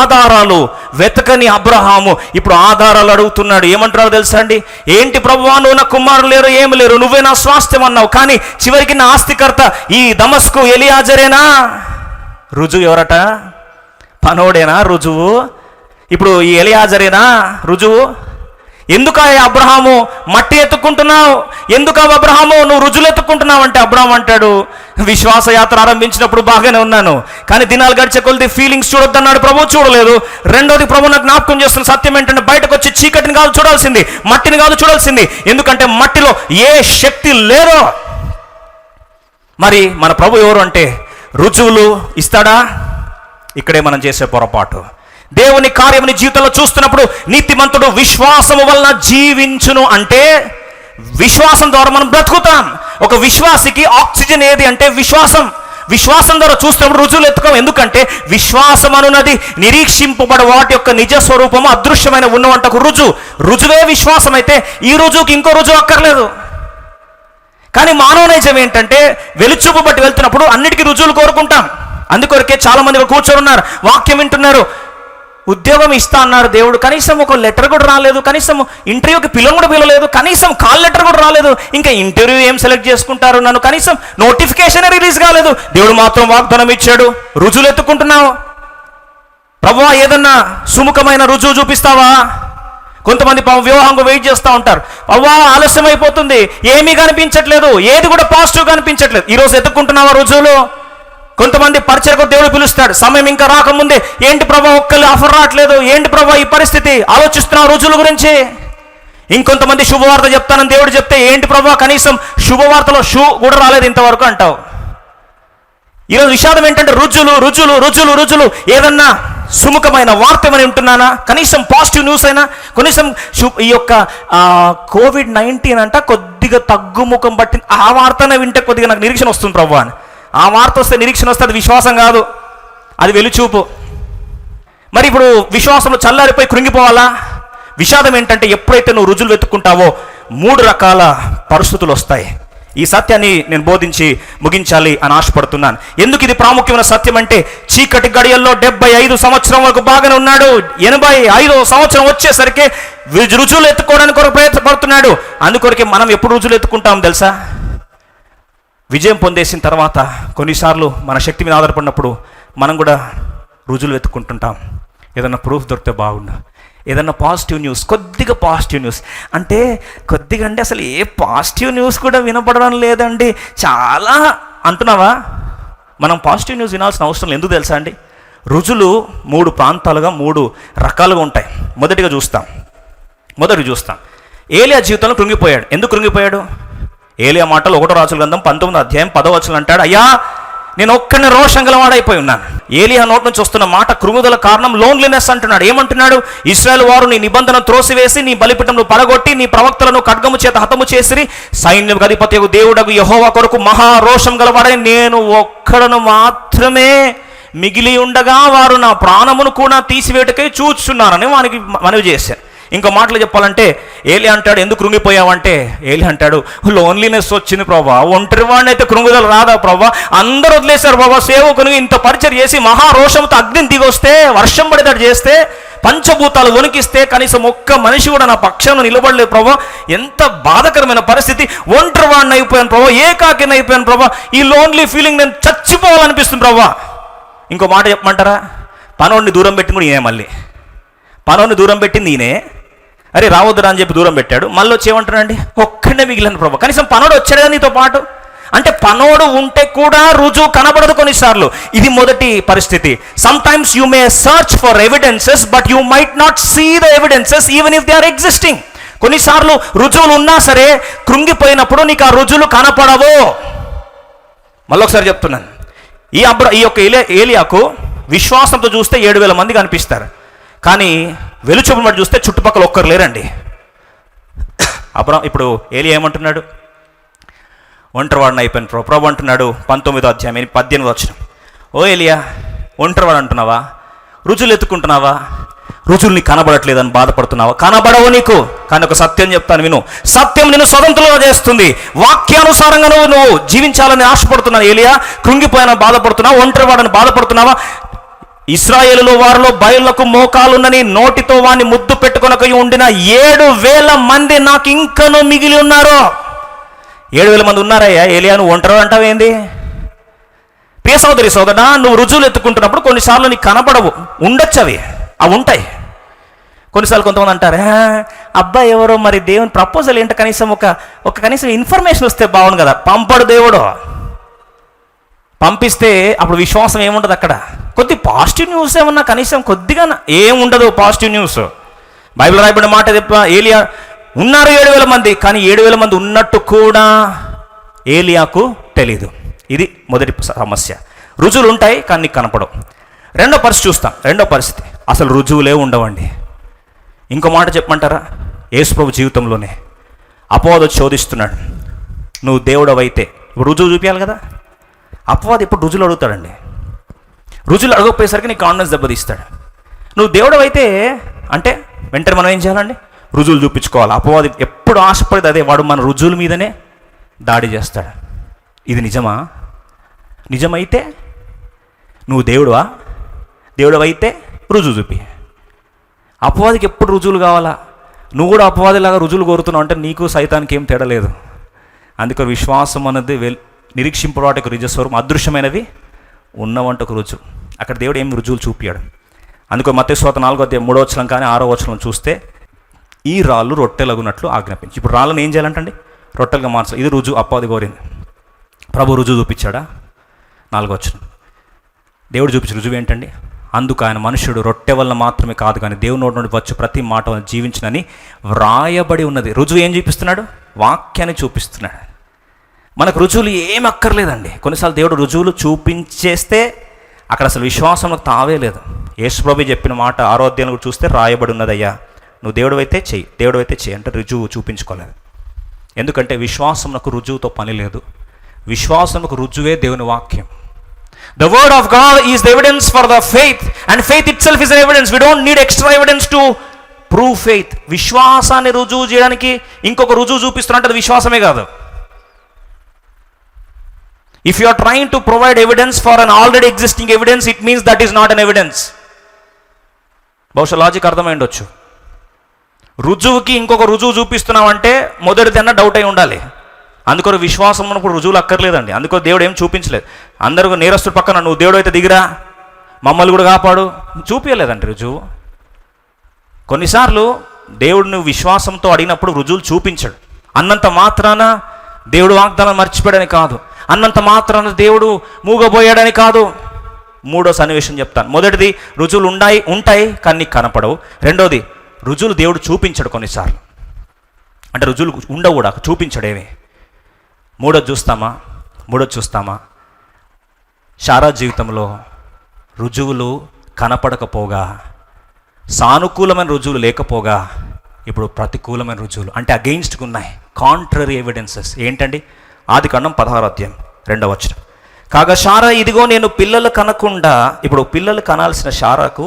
ఆధారాలు వెతకని అబ్రహాము ఇప్పుడు ఆధారాలు అడుగుతున్నాడు. ఏమంటున్నాడు తెలుసా అండి? ఏంటి ప్రభువా, నువ్వు నా కుమారులు లేరు, ఏమి లేరు, నువ్వే నా స్వాస్థ్యం అన్నావు, కానీ చివరికి నా ఆస్తికర్త ఈ దమస్కు ఎలియాజరేనా? రుజువు ఎవరట? పనోడేనా రుజువు? ఇప్పుడు ఈ ఎలియాజరేనా రుజువు? ఎందుకు అబ్రహాము మట్టి ఎత్తుక్కుంటున్నావు? ఎందుకు అబ్రహాము నువ్వు రుజువులు ఎత్తుక్కుంటున్నావు అంటే, అబ్రహాం అంటాడు, విశ్వాసయాత్ర ఆరంభించినప్పుడు బాగానే ఉన్నాను, కానీ దినాలు గడిచే కొద్ది ఫీలింగ్స్ చూడొద్దన్నాడు ప్రభు, చూడలేదు. రెండోది, ప్రభు నాకు జ్ఞాపకం చేస్తున్న సత్యం ఏంటంటే, బయటకు వచ్చి చీకటిని కాదు చూడాల్సింది, మట్టిని కాదు చూడాల్సింది. ఎందుకంటే మట్టిలో ఏ శక్తి లేదో. మరి మన ప్రభు ఎవరు అంటే రుజువులు ఇస్తాడా? ఇక్కడే మనం చేసే పొరపాటు. దేవుని కార్యముని జీవితంలో చూస్తున్నప్పుడు నీతిమంతుడు విశ్వాసము వలన జీవించును అంటే విశ్వాసం ద్వారా మనం బ్రతుకుతాం. ఒక విశ్వాసికి ఆక్సిజన్ ఏది అంటే విశ్వాసం. విశ్వాసం ద్వారా చూస్తున్నప్పుడు రుజువులు ఎత్తుకోం. ఎందుకంటే విశ్వాసం అనున్నది నిరీక్షింపబడ వాటి యొక్క నిజ స్వరూపము అదృశ్యమైన ఉన్నవంటకు రుజువే విశ్వాసం అయితే ఈ రుజువుకి ఇంకో రుజువు అక్కర్లేదు. కానీ మానవ నైజం ఏంటంటే వెలుచూపు బట్టి వెళ్తున్నప్పుడు అన్నిటికీ రుజువులు కోరుకుంటాం. అందుకొరకే చాలా మంది కూర్చొని ఉన్నారు, వాక్యం వింటున్నారు, ఉద్యోగం ఇస్తా అన్నారు దేవుడు, కనీసం ఒక లెటర్ కూడా రాలేదు, కనీసం ఇంటర్వ్యూకి కూడా పిలవలేదు, కనీసం కాల్ లెటర్ కూడా రాలేదు, ఇంకా ఇంటర్వ్యూ ఏం సెలెక్ట్ చేసుకుంటారు నన్ను, కనీసం నోటిఫికేషన్ రిలీజ్ కాలేదు, దేవుడు మాత్రం వాగ్దానం ఇచ్చాడు. రుజువులు ఎత్తుకుంటున్నావు. ప్రభువా ఏదన్నా సుముఖమైన రుజువు చూపిస్తావా? కొంతమంది వివాహంగా వెయిట్ చేస్తూ ఉంటారు. అవ్వా ఆలస్యం అయిపోతుంది, ఏమీ కనిపించట్లేదు, ఏది కూడా పాజిటివ్ కనిపించట్లేదు. ఈరోజు ఎత్తుకుంటున్నావా రుజువులు? కొంతమంది పరిచయకు దేవుడు పిలుస్తాడు, సమయం ఇంకా రాకముందే, ఏంటి ప్రభా ఒక్కళ్ళు ఆఫర్ రావట్లేదు, ఏంటి ప్రభా ఈ పరిస్థితి, ఆలోచిస్తున్నావు రుజువుల గురించి. ఇంకొంతమంది శుభవార్త చెప్తానని దేవుడు చెప్తే, ఏంటి ప్రభా కనీసం శుభవార్తలో షూ కూడా రాలేదు ఇంతవరకు అంటావు. ఈరోజు విషాదం ఏంటంటే రుజువులు రుజువులు రుజువులు రుజువులు. ఏదన్నా సుముఖమైన వార్త ఏమని ఉంటున్నానా? కనీసం పాజిటివ్ న్యూస్ అయినా, కనీసం ఈ యొక్క COVID-19 అంట కొద్దిగా తగ్గుముఖం పట్టింది, ఆ వార్తనే వింటే కొద్దిగా నాకు నిరీక్షణ వస్తుంది ప్రభు అని. ఆ వార్త వస్తే నిరీక్షణ వస్తే అది విశ్వాసం కాదు, అది వెలుచూపు. మరి ఇప్పుడు విశ్వాసంలో చల్లారిపోయి కృంగిపోవాలా? విషాదం ఏంటంటే ఎప్పుడైతే నువ్వు రుజువులు వెతుక్కుంటావో 3 రకాల పరిస్థితులు వస్తాయి. ఈ సత్యాన్ని నేను బోధించి ముగించాలి అని ఆశపడుతున్నాను. ఎందుకు ఇది ప్రాముఖ్యమైన సత్యం అంటే, చీకటి గడియల్లో 75 సంవత్సరం వరకు బాగానే ఉన్నాడు, 85వ సంవత్సరం వచ్చేసరికి రుజువులు ఎత్తుకోవడానికి కొరకు ప్రయత్నపడుతున్నాడు. అందుకొరకే మనం ఎప్పుడు రుజువులు ఎత్తుకుంటాం తెలుసా? విజయం పొందేసిన తర్వాత కొన్నిసార్లు మన శక్తి మీద ఆధారపడినప్పుడు మనం కూడా రుజువులు వెతుక్కుంటుంటాం. ఏదన్నా ప్రూఫ్ దొరికితే బాగుండు, ఏదన్నా పాజిటివ్ న్యూస్, కొద్దిగా పాజిటివ్ న్యూస్ అంటే కొద్దిగా అంటే అసలు ఏ పాజిటివ్ న్యూస్ కూడా వినపడడం లేదండి చాలా అంటున్నావా? మనం పాజిటివ్ న్యూస్ వినాల్సిన అవసరం ఎందుకు తెలుసా అండి? రుజువులు 3 ప్రాంతాలుగా 3 రకాలుగా ఉంటాయి. మొదటి చూస్తాం ఏలియా జీవితంలో కృంగిపోయాడు. ఎందుకు కృంగిపోయాడు? ఏలియా మాటలు 1 రాజుల గ్రంథం 19వ అధ్యాయం 10వ వచనం అంటాడు, అయ్యా నేను ఒక్కడిని రోషం గలవాడైపోయి ఉన్నాను. ఏలియా నోటి నుంచి వస్తున్న మాట కృంగుదల కారణం లోన్లీనెస్ అంటున్నాడు. ఏమంటున్నాడు? ఇశ్రాయేలు వారు నీ నిబంధన త్రోసివేసి నీ బలిపీఠంను పడగొట్టి నీ ప్రవక్తలను ఖడ్గము చేత హతము చేసిరి, సైన్యం అధిపతియగు దేవుడగు యెహోవా కొరకు మహారోషం గలవాడై నేను ఒక్కడను మాత్రమే మిగిలి ఉండగా వారు నా ప్రాణమును కూడా తీసివేటకై చూచున్నారని వానికి మనవి చేశాను. ఇంకో మాటలు చెప్పాలంటే ఏలియా అంటాడు, ఎందుకు కృంగిపోయావంటే, ఏలియా అంటాడు, లోన్లీనెస్ వచ్చింది ప్రభా, ఒంటరి వాడిని అయితే కృంగుదల రాదా ప్రభా, అందరూ వదిలేశారు ప్రభా, సేవకుని ఇంత పరిచయం చేసి మహారోషంతో అగ్నిని దిగొస్తే, వర్షం పడేటట్టు చేస్తే, పంచభూతాలు వణికిస్తే కనీసం ఒక్క మనిషి కూడా నా పక్షాన నిలబడలేదు ప్రభా, ఎంత బాధకరమైన పరిస్థితి, ఒంటరి వాడిని అయిపోయాను ప్రభా, ఏకాకిని అయిపోయాను ప్రభా, ఈ లోన్లీ ఫీలింగ్ నేను చచ్చిపోవాలనిపిస్తుంది ప్రభా. ఇంకో మాట చెప్పమంటారా? పనోడిని దూరం పెట్టింది కూడా ఈయనే, మళ్ళీ పనోడిని దూరం పెట్టింది ఈయనే, అరే రావద్దురా అని చెప్పి దూరం పెట్టాడు, మళ్ళీ వచ్చి ఏమంటాడండి, ఒక్కడే మిగిలిన ప్రభా, కనీసం పనోడు వచ్చాడు కదా నీతో పాటు అంటే. పనోడు ఉంటే కూడా రుజువు కనబడదు కొన్నిసార్లు. ఇది మొదటి పరిస్థితి. Sometimes you may search for evidences but you might not see the evidences even if they are existing. కొన్నిసార్లు రుజువులు ఉన్నా సరే కృంగిపోయినప్పుడు నీకు ఆ రుజువులు కనపడవు. మళ్ళొకసారి చెప్తున్నాను, ఈ యొక్క ఏలియాకు విశ్వాసంతో చూస్తే 7,000 మంది కనిపిస్తారు, కానీ వెలుచూపును బట్టి చూస్తే చుట్టుపక్కల ఒక్కరు లేరండి. ఇప్పుడు ఏలియా ఏమంటున్నాడు? ఒంటరివాడిని అయిపోయాను ప్రభు అంటున్నాడు. 19వ అధ్యాయం 18వ వచనం, ఓ ఏలియా ఒంటరివాడు అంటున్నావా? రుజువులు ఎత్తుకుంటున్నావా? రుజువుల్ని కనబడట్లేదని బాధపడుతున్నావా? కనబడవు నీకు. కానీ ఒక సత్యం చెప్తాను విను, సత్యం నిన్ను స్వతంత్రంగా చేస్తుంది. వాక్యానుసారంగా నువ్వు జీవించాలని ఆశపడుతున్నావు. ఏలియా కృంగిపోయిన బాధపడుతున్నావా? ఒంటరివాడని బాధపడుతున్నావా? ఇశ్రాయేలులో వారిలో బయళ్లకు మోకాలున్నని నోటితో వాడిని ముద్దు పెట్టుకొనక ఉండిన 7,000 మంది నాకు ఇంకనూ మిగిలి ఉన్నారు. 7,000 మంది ఉన్నారయ్యా, ఏలియా నువ్వు ఒంటరి అంటావేంది? ప్రియ సోదరి సోదరా, నువ్వు రుజువులు ఎత్తుకుంటున్నప్పుడు కొన్నిసార్లు నీకు కనబడవు, ఉండొచ్చు, అవి ఉంటాయి. కొన్నిసార్లు కొంతమంది అంటారు, అబ్బాయి ఎవరో మరి దేవుని ప్రపోజల్ ఏంటో కనీసం ఒక కనీసం ఇన్ఫర్మేషన్ వస్తే బాగుండు కదా. పంపడు దేవుడు, పంపిస్తే అప్పుడు విశ్వాసం ఏముండదు అక్కడ. కొద్ది పాజిటివ్ న్యూస్ ఏమన్నా కనీసం కొద్దిగా ఏముండదు పాజిటివ్ న్యూస్. బైబిల్ రాయబడిన మాట ఏలియా ఉన్నారు 7,000 మంది, కానీ 7,000 మంది ఉన్నట్టు కూడా ఏలియాకు తెలీదు. ఇది మొదటి సమస్య. రుజువులు ఉంటాయి కానీ నీకు కనపడవు. రెండో పరిస్థితి చూస్తాం. రెండో పరిస్థితి అసలు రుజువులే ఉండవండి. ఇంకో మాట చెప్పమంటారా? యేసుప్రభు జీవితంలోనే అపవాది శోధిస్తున్నాడు. నువ్వు దేవుడవైతే, ఇప్పుడు రుజువు చూపించాలి కదా. అపవాది ఇప్పుడు రుజువులు అడుగుతాడండి. రుజువులు అడగకపోయేసరికి నీ కాన్ఫిడెన్స్ దెబ్బతీస్తాడు. నువ్వు దేవుడవైతే అంటే వెంటనే మనం ఏం చేయాలండి? రుజువులు చూపించుకోవాలి. అపవాది ఎప్పుడు ఆశపడేది అదే, వాడు మన రుజువుల మీదనే దాడి చేస్తాడు. ఇది నిజమా? నిజమైతే నువ్వు దేవుడవైతే రుజువు చూపి. అపవాదికి ఎప్పుడు రుజువులు కావాలా? నువ్వు కూడా అపవాదిలాగా రుజువులు కోరుతున్నావు అంటే నీకు సైతానికి ఏం తేడా లేదు. అందుకే విశ్వాసం అన్నది నిరీక్షింపడానికి రుజుస్వరం, అదృశ్యమైనవి ఉన్నవంటకు రుజువు. అక్కడ దేవుడు ఏం రుజువులు చూపించాడు. అందుకో మత్తయి సువార్త 4:3 కానీ 6 చూస్తే ఈ రాళ్ళు రొట్టెలగునట్లు ఆజ్ఞాపించి. ఇప్పుడు రాళ్ళని ఏం చేయాలంటండి? రొట్టెలుగా మార్చాలి. ఇది రుజువు అపవాది కోరింది. ప్రభు రుజువు చూపించాడా? 4 దేవుడు చూపించిన రుజువు ఏంటండి? అందుకు ఆయన మనుషుడు రొట్టె వల్ల మాత్రమే కాదు కానీ దేవుని నోటి నుండి వచ్చు ప్రతి మాట వల్ల జీవించినని వ్రాయబడి ఉన్నది. రుజువు ఏం చూపిస్తున్నాడు? వాక్యాన్ని చూపిస్తున్నాడు. మనకు రుజువులు ఏం అక్కర్లేదండి. కొన్నిసార్లు దేవుడు రుజువులు చూపించేస్తే అక్కడ అసలు విశ్వాసంలో తావే లేదు. యేసుప్రభు చెప్పిన మాట 6వ అధ్యాయంలో చూస్తే రాయబడి ఉన్నదయ్యా, నువ్వు దేవుడవైతే చెయ్యి అంటే రుజువు చూపించుకోలేదు. ఎందుకంటే విశ్వాసమునకు రుజువుతో పని లేదు. విశ్వాసమునకు రుజువే దేవుని వాక్యం. The word of God is the evidence for the faith, and faith itself is an evidence. We don't need extra evidence to prove faith. విశ్వాసాన్ని రుజువు చేయడానికి ఇంకొక రుజువు చూపిస్తున్నట్టు అది విశ్వాసమే కాదు. If you are trying to provide evidence for an already existing evidence, it means that is not an evidence. బహుశా లాజిక్ అర్థమై ఉండొచ్చు. రుజువుకి ఇంకొక రుజువు చూపిస్తున్నామంటే మొదటిదన్నా డౌట్ అయి ఉండాలి. అందుకో విశ్వాసం ఉన్నప్పుడు రుజువులు అక్కర్లేదండి. అందుకో దేవుడు ఏం చూపించలేదు. అందరూ నేరస్తుడు పక్కన నువ్వు దేవుడు అయితే దిగిరా, మమ్మల్ని కూడా కాపాడు, చూపించలేదండి రుజువు. కొన్నిసార్లు దేవుడు నువ్వు విశ్వాసంతో అడిగినప్పుడు రుజువులు చూపించాడు. అన్నంత మాత్రాన దేవుడు వాగ్దానం మర్చిపోయాడని కాదు, అన్నంత మాత్రాన దేవుడు మూగబోయాడని కాదు. మూడో సన్నివేశం చెప్తాను. మొదటిది రుజువులు ఉంటాయి కానీ నీకు కనపడవు. రెండోది రుజువులు దేవుడు చూపించాడు కొన్నిసార్లు, అంటే రుజువులు ఉండవు కూడా, చూపించడేవి. మూడోది చూస్తామా శారా జీవితంలో రుజువులు కనపడకపోగా, సానుకూలమైన రుజువులు లేకపోగా ఇప్పుడు ప్రతికూలమైన రుజువులు అంటే అగెయిన్స్ట్గా ఉన్నాయి. కాంట్రరీ ఎవిడెన్సెస్ ఏంటండి? ఆదికాండం 16:2 కాగా శారా ఇదిగో నేను పిల్లలు కనకుండా, ఇప్పుడు పిల్లలు కనాల్సిన శారాకు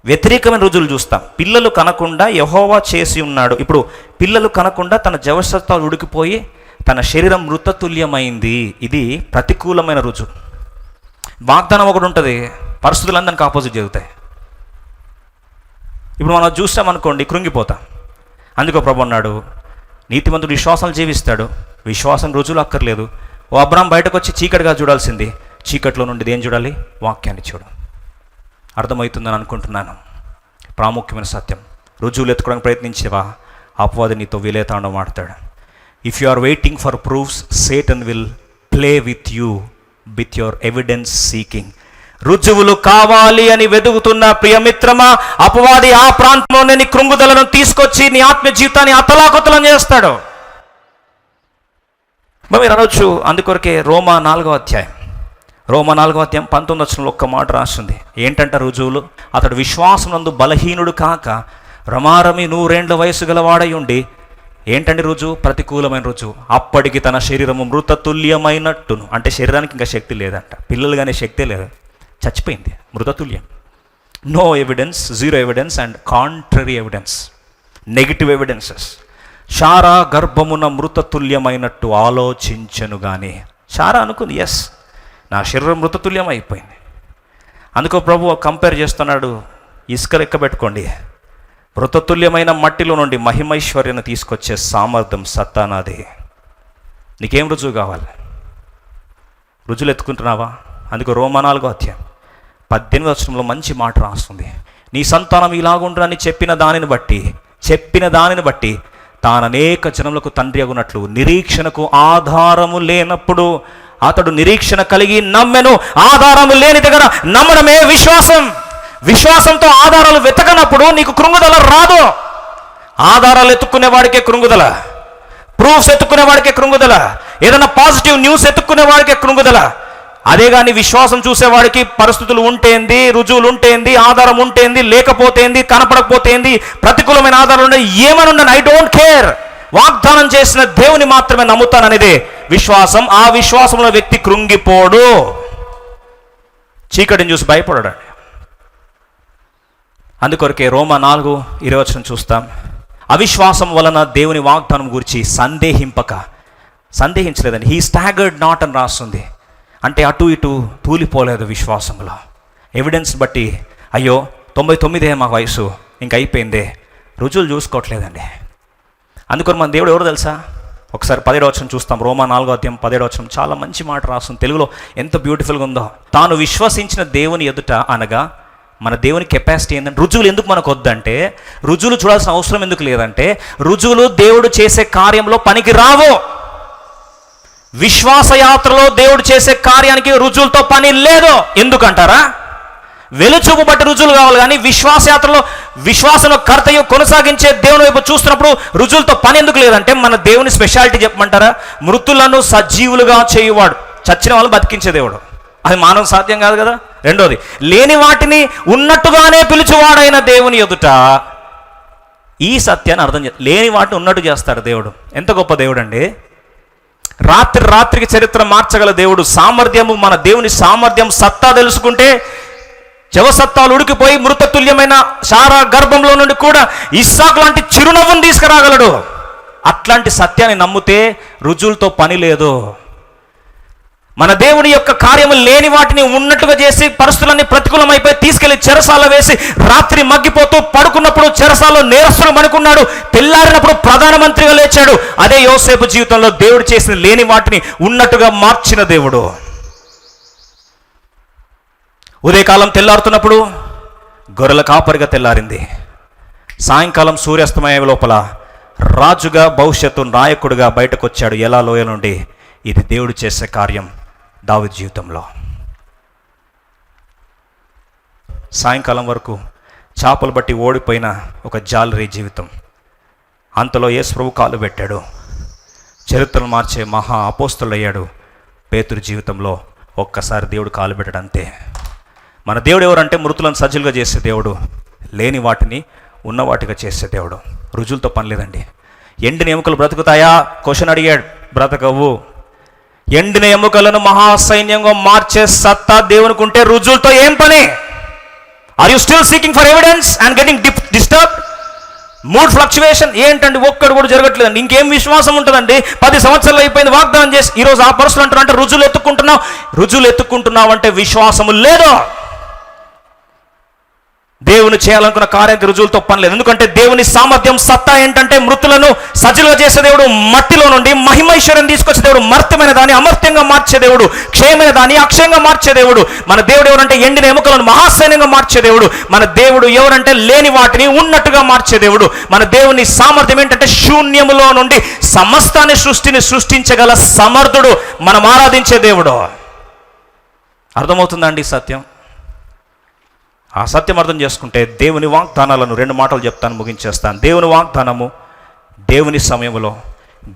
వ్యతిరేకమైన రుజువులు చూస్తాం. పిల్లలు కనకుండా యెహోవా చేసి ఉన్నాడు. ఇప్పుడు పిల్లలు కనకుండా తన జవసత్వాలు ఉడికిపోయి తన శరీరం మృతతుల్యమైంది. ఇది ప్రతికూలమైన రుజువు. వాగ్దానం ఒకటి ఉంటుంది, పరిస్థితులు దానికి ఆపోజిట్ జరుగుతాయి. ఇప్పుడు మనం చూస్తామనుకోండి కృంగిపోతాం. అందుకో ప్రభు అన్నాడు, నీతిమంతుడు విశ్వాసాలు జీవిస్తాడు, విశ్వాసం రుజువులు అక్కర్లేదు. ఓ అబ్రాం బయటకు వచ్చి చీకటిగా చూడాల్సింది, చీకట్లో నుండి ఏం చూడాలి? వాక్యాన్ని చూడు. అర్థమవుతుందని అనుకుంటున్నాను. ప్రాముఖ్యమైన సత్యం. రుజువులు ఎత్తుకోవడానికి ప్రయత్నించేవా, అపవాది నీతో విలేతాండం ఆడతాడు. If you are waiting for proofs, Satan will play with you with your evidence seeking. రుజువులు కావాలి అని వెతుకుతున్న ప్రియమిత్రమా, అపవాది ఆ ప్రాంతంలోనే నీ కృంగుదలను తీసుకొచ్చి నీ ఆత్మీయ జీవితాన్ని అతలాకుతలం చేస్తాడు. మీరు అనొచ్చు, అందుకొరకే రోమా 4వ అధ్యాయం 19 ఒక్క మాట రాస్తుంది. ఏంటంట రుజువులు? అతడు విశ్వాసనందు బలహీనుడు కాక రమారమి 100 ఏండ్ల వయసు గలవాడై ఉండి, ఏంటండి రుజువు? ప్రతికూలమైన రుజువు. అప్పటికి తన శరీరము మృతతుల్యమైనట్టును, అంటే శరీరానికి ఇంకా శక్తి లేదంట, పిల్లలు కానీ శక్తే లేదు, చచ్చిపోయింది, మృతతుల్యం. No evidence, zero evidence and contrary evidence, negative evidences. Sarah గర్భమున మృతతుల్యమైనట్టు ఆలోచించను కానీ, శారా అనుకుంది ఎస్ నా శరీరం మృతతుల్యం అయిపోయింది. అందుకో ప్రభు కంపేర్ చేస్తున్నాడు, ఇసుక లెక్క పెట్టుకోండి, మృతతుల్యమైన మట్టిలో నుండి మహిమైశ్వర్యను తీసుకొచ్చే సామర్థ్యం సత్తానాది. నీకేం రుజువు కావాలి? రుజువులు ఎత్తుకుంటున్నావా? అందుకు రోమా 4వ అధ్యాయం 18 మంచి మాట రాస్తుంది. నీ సంతానం ఇలాగుంటుందని చెప్పిన దానిని బట్టి తాను అనేక జనములకు తండ్రి అగునట్లు నిరీక్షణకు ఆధారము లేనప్పుడు అతడు నిరీక్షణ కలిగి నమ్మెను. ఆధారము లేని దగ్గర నమ్మడమే విశ్వాసం. విశ్వాసంతో ఆధారాలు వెతకనప్పుడు నీకు కృంగుదల రాదు. ఆధారాలు ఎత్తుకునే వాడికే కృంగుదల, ప్రూఫ్స్ ఎత్తుకునే వాడికే కృంగుదల. ఏదైనా పాజిటివ్ న్యూస్ ఎత్తుక్కునే వాడికి కృంగుదల. అదే కానీ విశ్వాసం చూసేవాడికి పరిస్థితులు ఉంటేంది, రుజువులు ఉంటేంది, ఆధారం ఉంటేంది, లేకపోతేంది, కనపడకపోతేంది, ప్రతికూలమైన ఆధారాలు ఉండే ఏమని ఉండను, ఐ డోంట్ కేర్, వాగ్దానం చేసిన దేవుని మాత్రమే నమ్ముతాననేదే విశ్వాసం. ఆ విశ్వాసంలో వ్యక్తి కృంగిపోడు, చీకటిని చూసి భయపడడు. అందుకొరకే రోమా 4:20 చూస్తాం. అవిశ్వాసం వలన దేవుని వాగ్దానం గురించి సందేహించలేదని, హీ స్టాగర్డ్ నాట్ అని రాస్తుంది. అంటే అటు ఇటు తూలిపోలేదు విశ్వాసంలో. ఎవిడెన్స్ బట్టి అయ్యో 99 మా వయసు ఇంక అయిపోయిందే, రుజువులు చూసుకోవట్లేదండి. అందుకని మన దేవుడు ఎవరు తెలుసా? ఒకసారి 17 చూస్తాం. రోమా 4:17 చాలా మంచి మాట రాస్తుంది. తెలుగులో ఎంత బ్యూటిఫుల్గా ఉందో. తాను విశ్వసించిన దేవుని ఎదుట అనగా మన దేవుని కెపాసిటీ ఏంటంటే, రుజువులు ఎందుకు మనకు వద్దంటే, రుజువులు చూడాల్సిన అవసరం ఎందుకు లేదంటే, రుజువులు దేవుడు చేసే కార్యంలో పనికి రావు. విశ్వాసయాత్రలో దేవుడు చేసే కార్యానికి రుజువులతో పని లేదు. ఎందుకంటారా? వెలుచూపు బట్టి రుజువులు కావాలి, కానీ విశ్వాసయాత్రలో విశ్వాసంలో కర్తయ్య కొనసాగించే దేవుని వైపు చూస్తున్నప్పుడు రుజువులతో పని ఎందుకు లేదంటే, మన దేవుని స్పెషాలిటీ చెప్పమంటారా? మృతులను సజీవులుగా చేయువాడు, చచ్చిన వాళ్ళు బతికించే దేవుడు. అది మానవ సాధ్యం కాదు కదా. రెండోది, లేని వాటిని ఉన్నట్టుగానే పిలుచువాడైన దేవుని ఎదుట ఈ సత్యాన్ని అర్థం లేని వాటిని ఉన్నట్టు చేస్తాడు దేవుడు. ఎంత గొప్ప దేవుడు అండి! రాత్రికి చరిత్ర మార్చగల దేవుడు. సామర్థ్యము, మన దేవుని సామర్థ్యం, సత్తా తెలుసుకుంటే జవసత్తాలు ఉడికిపోయి మృతతుల్యమైన శారా గర్భంలో నుండి కూడా ఇస్సాకు లాంటి చిరునవ్వును తీసుకురాగలడు. అట్లాంటి సత్యాన్ని నమ్మితే రుజువులతో పని లేదు. మన దేవుని యొక్క కార్యము లేని వాటిని ఉన్నట్టుగా చేసి పరిస్థితులన్నీ ప్రతికూలమైపోయి తీసుకెళ్లి చెరసాల వేసి రాత్రి మగ్గిపోతూ పడుకున్నప్పుడు చెరసాలలో నేరస్తులు అనుకున్నాడు, తెల్లారినప్పుడు ప్రధానమంత్రిగా లేచాడు. అదే యోసేపు జీవితంలో దేవుడు చేసిన లేని వాటిని ఉన్నట్టుగా మార్చిన దేవుడు. ఉదయకాలం తెల్లారుతున్నప్పుడు గొర్రెల కాపరిగా తెల్లారింది. సాయంకాలం సూర్యాస్తమయ లోపల రాజుగా, భవిష్యత్తు నాయకుడిగా బయటకు వచ్చాడు ఎలా లోయ నుండి. ఇది దేవుడు చేసే కార్యం దావీదు జీవితంలో. సాయంకాలం వరకు చేపలు బట్టి ఓడిపోయిన ఒక జాలరీ జీవితం. అంతలో యేసు ప్రభు కాలు పెట్టాడు, చరిత్రను మార్చే మహా అపోస్తలుడు అయ్యాడు. పేతురు జీవితంలో ఒక్కసారి దేవుడు కాలు పెట్టాడు, అంతే. మన దేవుడు ఎవరంటే మృతులను సజ్జలుగా చేసే దేవుడు, లేని వాటిని ఉన్న వాటిగా చేసే దేవుడు. రుజువులతో పని లేదండి. ఎండిన ఎముకలు బ్రతుకుతాయా? క్వశ్చన్ అడిగాడు. బ్రతకవు. ఎండిన ఎముకలను మహాసైన్యంగా మార్చే సత్తా దేవునికి ఉంటే రుజువులతో ఏం పని? Are you still seeking for evidence and getting disturb? Mood fluctuation ఏంటండి? ఒక్కడు కూడా జరగట్లేదండి. ఇంకేం విశ్వాసం ఉంటుందండి? 10 సంవత్సరాలు అయిపోయింది వాగ్దానం చేసి, ఈరోజు ఆ పరుసలు అంటారు అంటే రుజువులు ఎత్తుకుంటున్నావు అంటే విశ్వాసము లేదు. దేవుని చేయాలనుకున్న కార్యానికి రుజువులతో పని లేదు. ఎందుకంటే దేవుని సామర్థ్యం, సత్తా ఏంటంటే మృతులను సజీలుగా చేసే దేవుడు, మట్టిలో నుండి మహిమైశ్వర్యం తీసుకొచ్చే దేవుడు, మర్త్యమైన దాన్ని అమర్త్యంగా మార్చే దేవుడు, క్షయమైన దాన్ని అక్షయంగా మార్చే దేవుడు. మన దేవుడు ఎవరంటే ఎండిన ఎముకలను మహాసైన్యంగా మార్చే దేవుడు. మన దేవుడు ఎవరంటే లేని వాటిని ఉన్నట్టుగా మార్చే దేవుడు. మన దేవుని సామర్థ్యం ఏంటంటే శూన్యములో నుండి సమస్తాన్ని సృష్టించగల సమర్థుడు, మనం ఆరాధించే దేవుడు. అర్థమవుతుందండి సత్యం? ఆ సత్యం అర్థం చేసుకుంటే దేవుని వాగ్దానాలను 2 మాటలు చెప్తాను, ముగించేస్తాను. దేవుని వాగ్దానము దేవుని సమయంలో,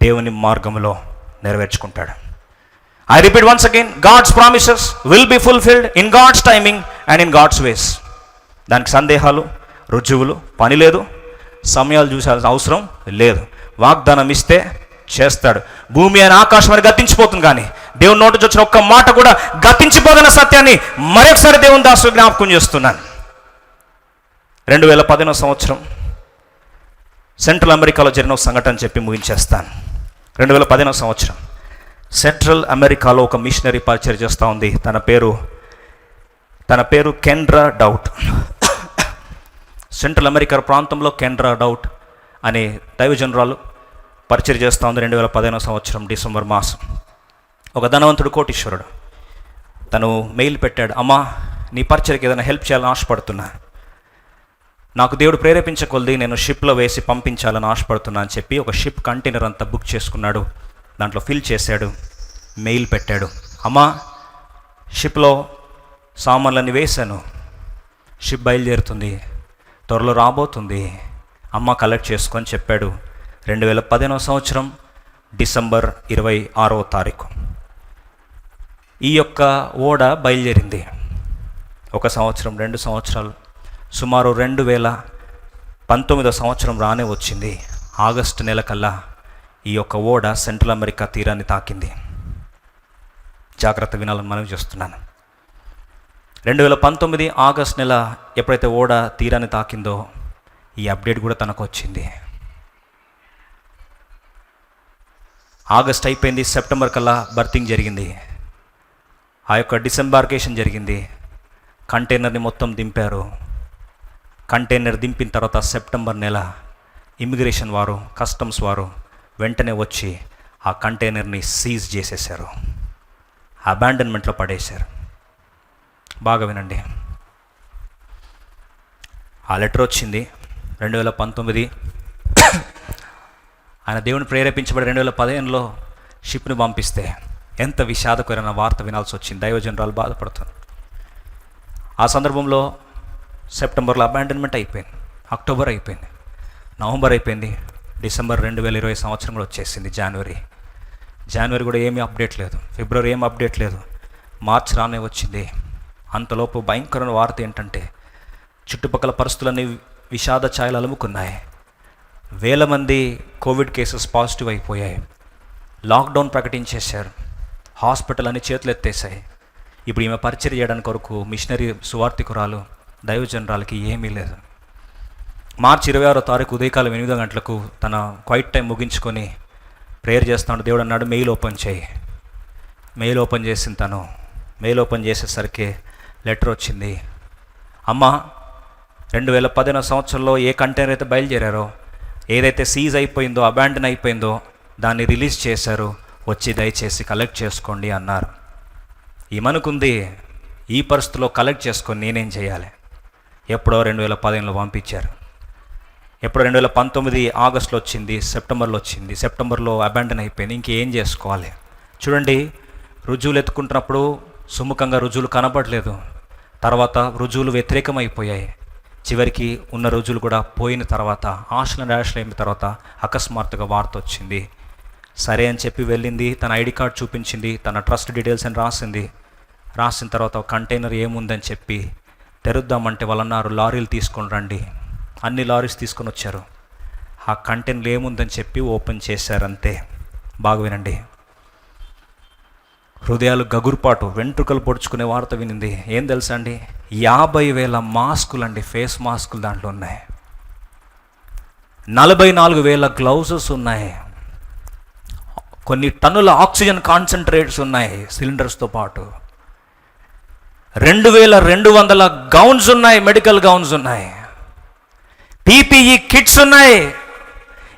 దేవుని మార్గంలో నెరవేర్చుకుంటాడు. I repeat once again, God's promises will be fulfilled in God's timing and in God's ways. దానికి సందేహాలు, రుజువులు పని లేదు, సమయాలు చూసాల్సిన అవసరం లేదు. వాగ్దానం ఇస్తే చేస్తాడు. భూమి అని ఆకాశం అని గతించిపోతుంది, కానీ దేవుని నోటి నుంచి వచ్చిన ఒక్క మాట కూడా గతించిపోదన్న సత్యాన్ని మరొకసారి దేవుని దాసు జ్ఞాపకం చేస్తున్నాను. 2015 సంవత్సరం సెంట్రల్ అమెరికాలో జరిగిన సంఘటన చెప్పి ముగించేస్తాను. 2015 సంవత్సరం సెంట్రల్ అమెరికాలో ఒక మిషనరీ పరిచయం చేస్తూ ఉంది. తన పేరు కెండ్రా డౌట్. సెంట్రల్ అమెరికా ప్రాంతంలో కెండ్రా డౌట్ అనే దైవజనురాలు పరిచయం చేస్తూ ఉంది. 2015 సంవత్సరం డిసెంబర్ మాసం. ఒక ధనవంతుడు, కోటీశ్వరుడు, తను మెయిల్ పెట్టాడు, అమ్మా నీ పరిచయకి ఏదైనా హెల్ప్ చేయాలని ఆశపడుతున్నా, నాకు దేవుడు ప్రేరేపించకొలది నేను షిప్లో వేసి పంపించాలని ఆశపడుతున్నా అని చెప్పి ఒక షిప్ కంటైనర్ అంతా బుక్ చేసుకున్నాడు. దాంట్లో ఫిల్ చేశాడు, మెయిల్ పెట్టాడు, అమ్మా షిప్లో సామాన్లన్నీ వేశాను, షిప్ బయలుదేరుతుంది, త్వరలో రాబోతుంది, అమ్మ కలెక్ట్ చేసుకొని చెప్పాడు. 2015 సంవత్సరం డిసెంబర్ 26వ తారీఖు ఈ యొక్క ఓడ బయలుదేరింది. 1 సంవత్సరం, 2 సంవత్సరాలు, సుమారు 2019వ సంవత్సరం రానే వచ్చింది. ఆగస్టు నెల కల్లా ఈ యొక్క ఓడ సెంట్రల్ అమెరికా తీరాన్ని తాకింది. జాగ్రత్త వినాలని మనవి చేస్తున్నాను. 2019 ఆగస్ట్ నెల ఎప్పుడైతే ఓడ తీరాన్ని తాకిందో ఈ అప్డేట్ కూడా తనకు వచ్చింది. ఆగస్ట్ అయిపోయింది, సెప్టెంబర్ కల్లా బర్తింగ్ జరిగింది. ఆ యొక్క డిసెంబార్కేషన్ జరిగింది. కంటైనర్ని మొత్తం దింపారు. కంటైనర్ దింపిన తర్వాత సెప్టెంబర్ నెల ఇమిగ్రేషన్ వారు, కస్టమ్స్ వారు వెంటనే వచ్చి ఆ కంటైనర్ని సీజ్ చేసేశారు, అబాండన్మెంట్లో పడేశారు. బాగా వినండి, ఆ లెటర్ వచ్చింది 2019. ఆయన దేవుని ప్రేరేపించబడి 2015లో షిప్ని పంపిస్తే ఎంత విషాదకరమైన వార్త వినాల్సి వచ్చింది. దైవజనరాలు బాధపడుతుంది. ఆ సందర్భంలో సెప్టెంబర్లో అబాండన్మెంట్ అయిపోయింది, అక్టోబర్ అయిపోయింది, నవంబర్ అయిపోయింది, డిసెంబర్ 2020 సంవత్సరం కూడా వచ్చేసింది. జనవరి కూడా ఏమీ అప్డేట్ లేదు, ఫిబ్రవరి ఏమీ అప్డేట్ లేదు, మార్చ్ రానే వచ్చింది. అంతలోపు భయంకరమైన వార్త ఏంటంటే చుట్టుపక్కల పరిస్థితులన్నీ విషాద ఛాయలు అలుముకున్నాయి. 1000 మంది కోవిడ్ కేసెస్ పాజిటివ్ అయిపోయాయి. లాక్డౌన్ ప్రకటించేశారు. హాస్పిటల్ అన్ని చేతులు ఎత్తేసాయి. ఇప్పుడు ఈమె పరిచర్య చేయడానికి కొరకు మిషనరీ సువార్థికురాలు దైవజనరాలకి ఏమీ లేదు. మార్చి 26వ తారీఖు ఉదయకాలం 8 గంటలకు తన క్వైట్ టైం ముగించుకొని ప్రేయర్ చేస్తున్నాడు. దేవుడు అన్నాడు, మెయిల్ ఓపెన్ చేయి. మెయిల్ ఓపెన్ చేసిన తను మెయిల్ ఓపెన్ చేసేసరికి లెటర్ వచ్చింది. అమ్మ, 2015 సంవత్సరంలో ఏ కంటైనర్ అయితే బయలుదేరారో, ఏదైతే సీజ్ అయిపోయిందో, అబాండన్ అయిపోయిందో దాన్ని రిలీజ్ చేశారు, వచ్చి దయచేసి కలెక్ట్ చేసుకోండి అన్నారు. ఏమనుకుంది, ఈ పరిస్థితిలో కలెక్ట్ చేసుకొని నేనేం చేయాలి? ఎప్పుడో 2015లో పంపించారు. ఎప్పుడో 2019 ఆగస్టులో వచ్చింది, సెప్టెంబర్లో వచ్చింది. సెప్టెంబర్లో అబాండన్ అయిపోయింది. ఇంకేం చేసుకోవాలి? చూడండి, రుజువులు ఎత్తుకుంటున్నప్పుడు సుముఖంగా రుజువులు కనబడలేదు. తర్వాత రుజువులు వ్యతిరేకమైపోయాయి. చివరికి ఉన్న రుజువులు కూడా పోయిన తర్వాత, ఆశలు అయిన తర్వాత అకస్మాత్తుగా వార్త వచ్చింది. సరే అని చెప్పి వెళ్ళింది. తన ఐడి కార్డ్ చూపించింది, తన ట్రస్ట్ డీటెయిల్స్ అని రాసిన తర్వాత కంటైనర్ ఏముందని చెప్పి తెరుద్దామంటే వాళ్ళన్నారు, లారీలు తీసుకొని రండి. అన్ని లారీస్ తీసుకొని వచ్చారు. ఆ కంటైనర్ ఏముందని చెప్పి ఓపెన్ చేశారంతే. బాగా వినండి, హృదయాలు గగురుపాటు, వెంట్రుకలు పొడుచుకునే వార్త వినింది. ఏం తెలుసా అండి, 50,000 మాస్కులు అండి, ఫేస్ మాస్కులు దాంట్లో ఉన్నాయి. 44,000 గ్లౌజెస్ ఉన్నాయి. కొన్ని టన్నుల ఆక్సిజన్ కాన్సన్ట్రేట్స్ ఉన్నాయి సిలిండర్స్తో పాటు. 2,200 గౌన్స్ ఉన్నాయి, మెడికల్ గౌన్స్ ఉన్నాయి, పీపీఈ కిట్స్ ఉన్నాయి.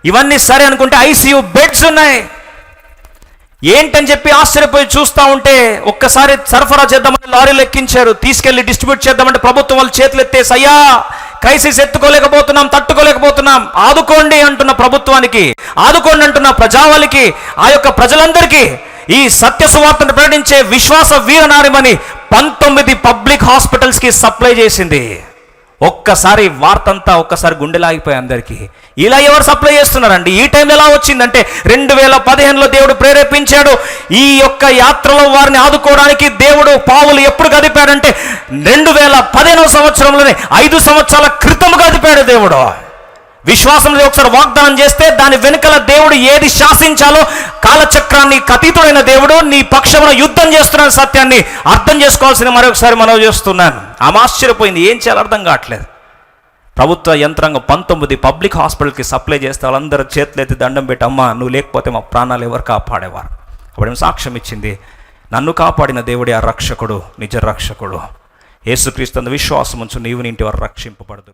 ఇవన్నీ సరే అనుకుంటే ఐసీయూ బెడ్స్ ఉన్నాయి. ఏంటని చెప్పి ఆశ్చర్యపోయి చూస్తూ ఉంటే ఒక్కసారి సరఫరా చేద్దామని లారీలు ఎక్కించారు, తీసుకెళ్లి డిస్ట్రిబ్యూట్ చేద్దామంటే ప్రభుత్వం వాళ్ళు చేతులు ఎత్తేసి, అయ్యా క్రైసిస్ ఎత్తుకోలేకపోతున్నాం, తట్టుకోలేకపోతున్నాం, ఆదుకోండి అంటున్న ప్రభుత్వానికి, ఆదుకోండి అంటున్న ప్రజావళికి, ఆ యొక్క ప్రజలందరికీ ఈ సత్య సువార్తను ప్రకటించే విశ్వాస వీరనారిమని 19 పబ్లిక్ హాస్పిటల్స్కి సప్లై చేసింది. ఒక్కసారి వార్తంతా ఒక్కసారి గుండెలాగిపోయి అందరికీ, ఇలా ఎవరు సప్లై చేస్తున్నారండి? ఈ టైంలో ఎలా వచ్చిందంటే 2015లో దేవుడు ప్రేరేపించాడు. ఈ యొక్క యాత్రలో వారిని ఆదుకోవడానికి దేవుడు పావులు ఎప్పుడు గదిపాడంటే 2015 సంవత్సరంలోనే, 5 సంవత్సరాల క్రితం గదిపాడు దేవుడు. విశ్వాసంలో ఒకసారి వాగ్దానం చేస్తే దాని వెనుకల దేవుడు ఏది శాసించాలో, కాలచక్రాన్ని అతీతుడైన దేవుడు నీ పక్షమున యుద్ధం చేస్తున్న సత్యాన్ని అర్థం చేసుకోవాల్సిన మరొకసారి మనవి చేస్తున్నాను. ఆమె ఆశ్చర్యపోయింది, ఏం చేయాలో అర్థం కావట్లేదు. ప్రభుత్వ యంత్రాంగం 19 పబ్లిక్ హాస్పిటల్కి సప్లై చేస్తే వాళ్ళందరూ చేతులు ఎత్తి దండం పెట్టి, అమ్మ నువ్వు లేకపోతే మా ప్రాణాలు ఎవరు కాపాడేవారు? అప్పుడేమో సాక్ష్యం ఇచ్చింది, నన్ను కాపాడిన దేవుడే ఆ రక్షకుడు, నిజ రక్షకుడు. యేసుక్రీస్తు విశ్వాసం ఉంచు, నీవు నీ ఇంటి వారు రక్షింపబడదు.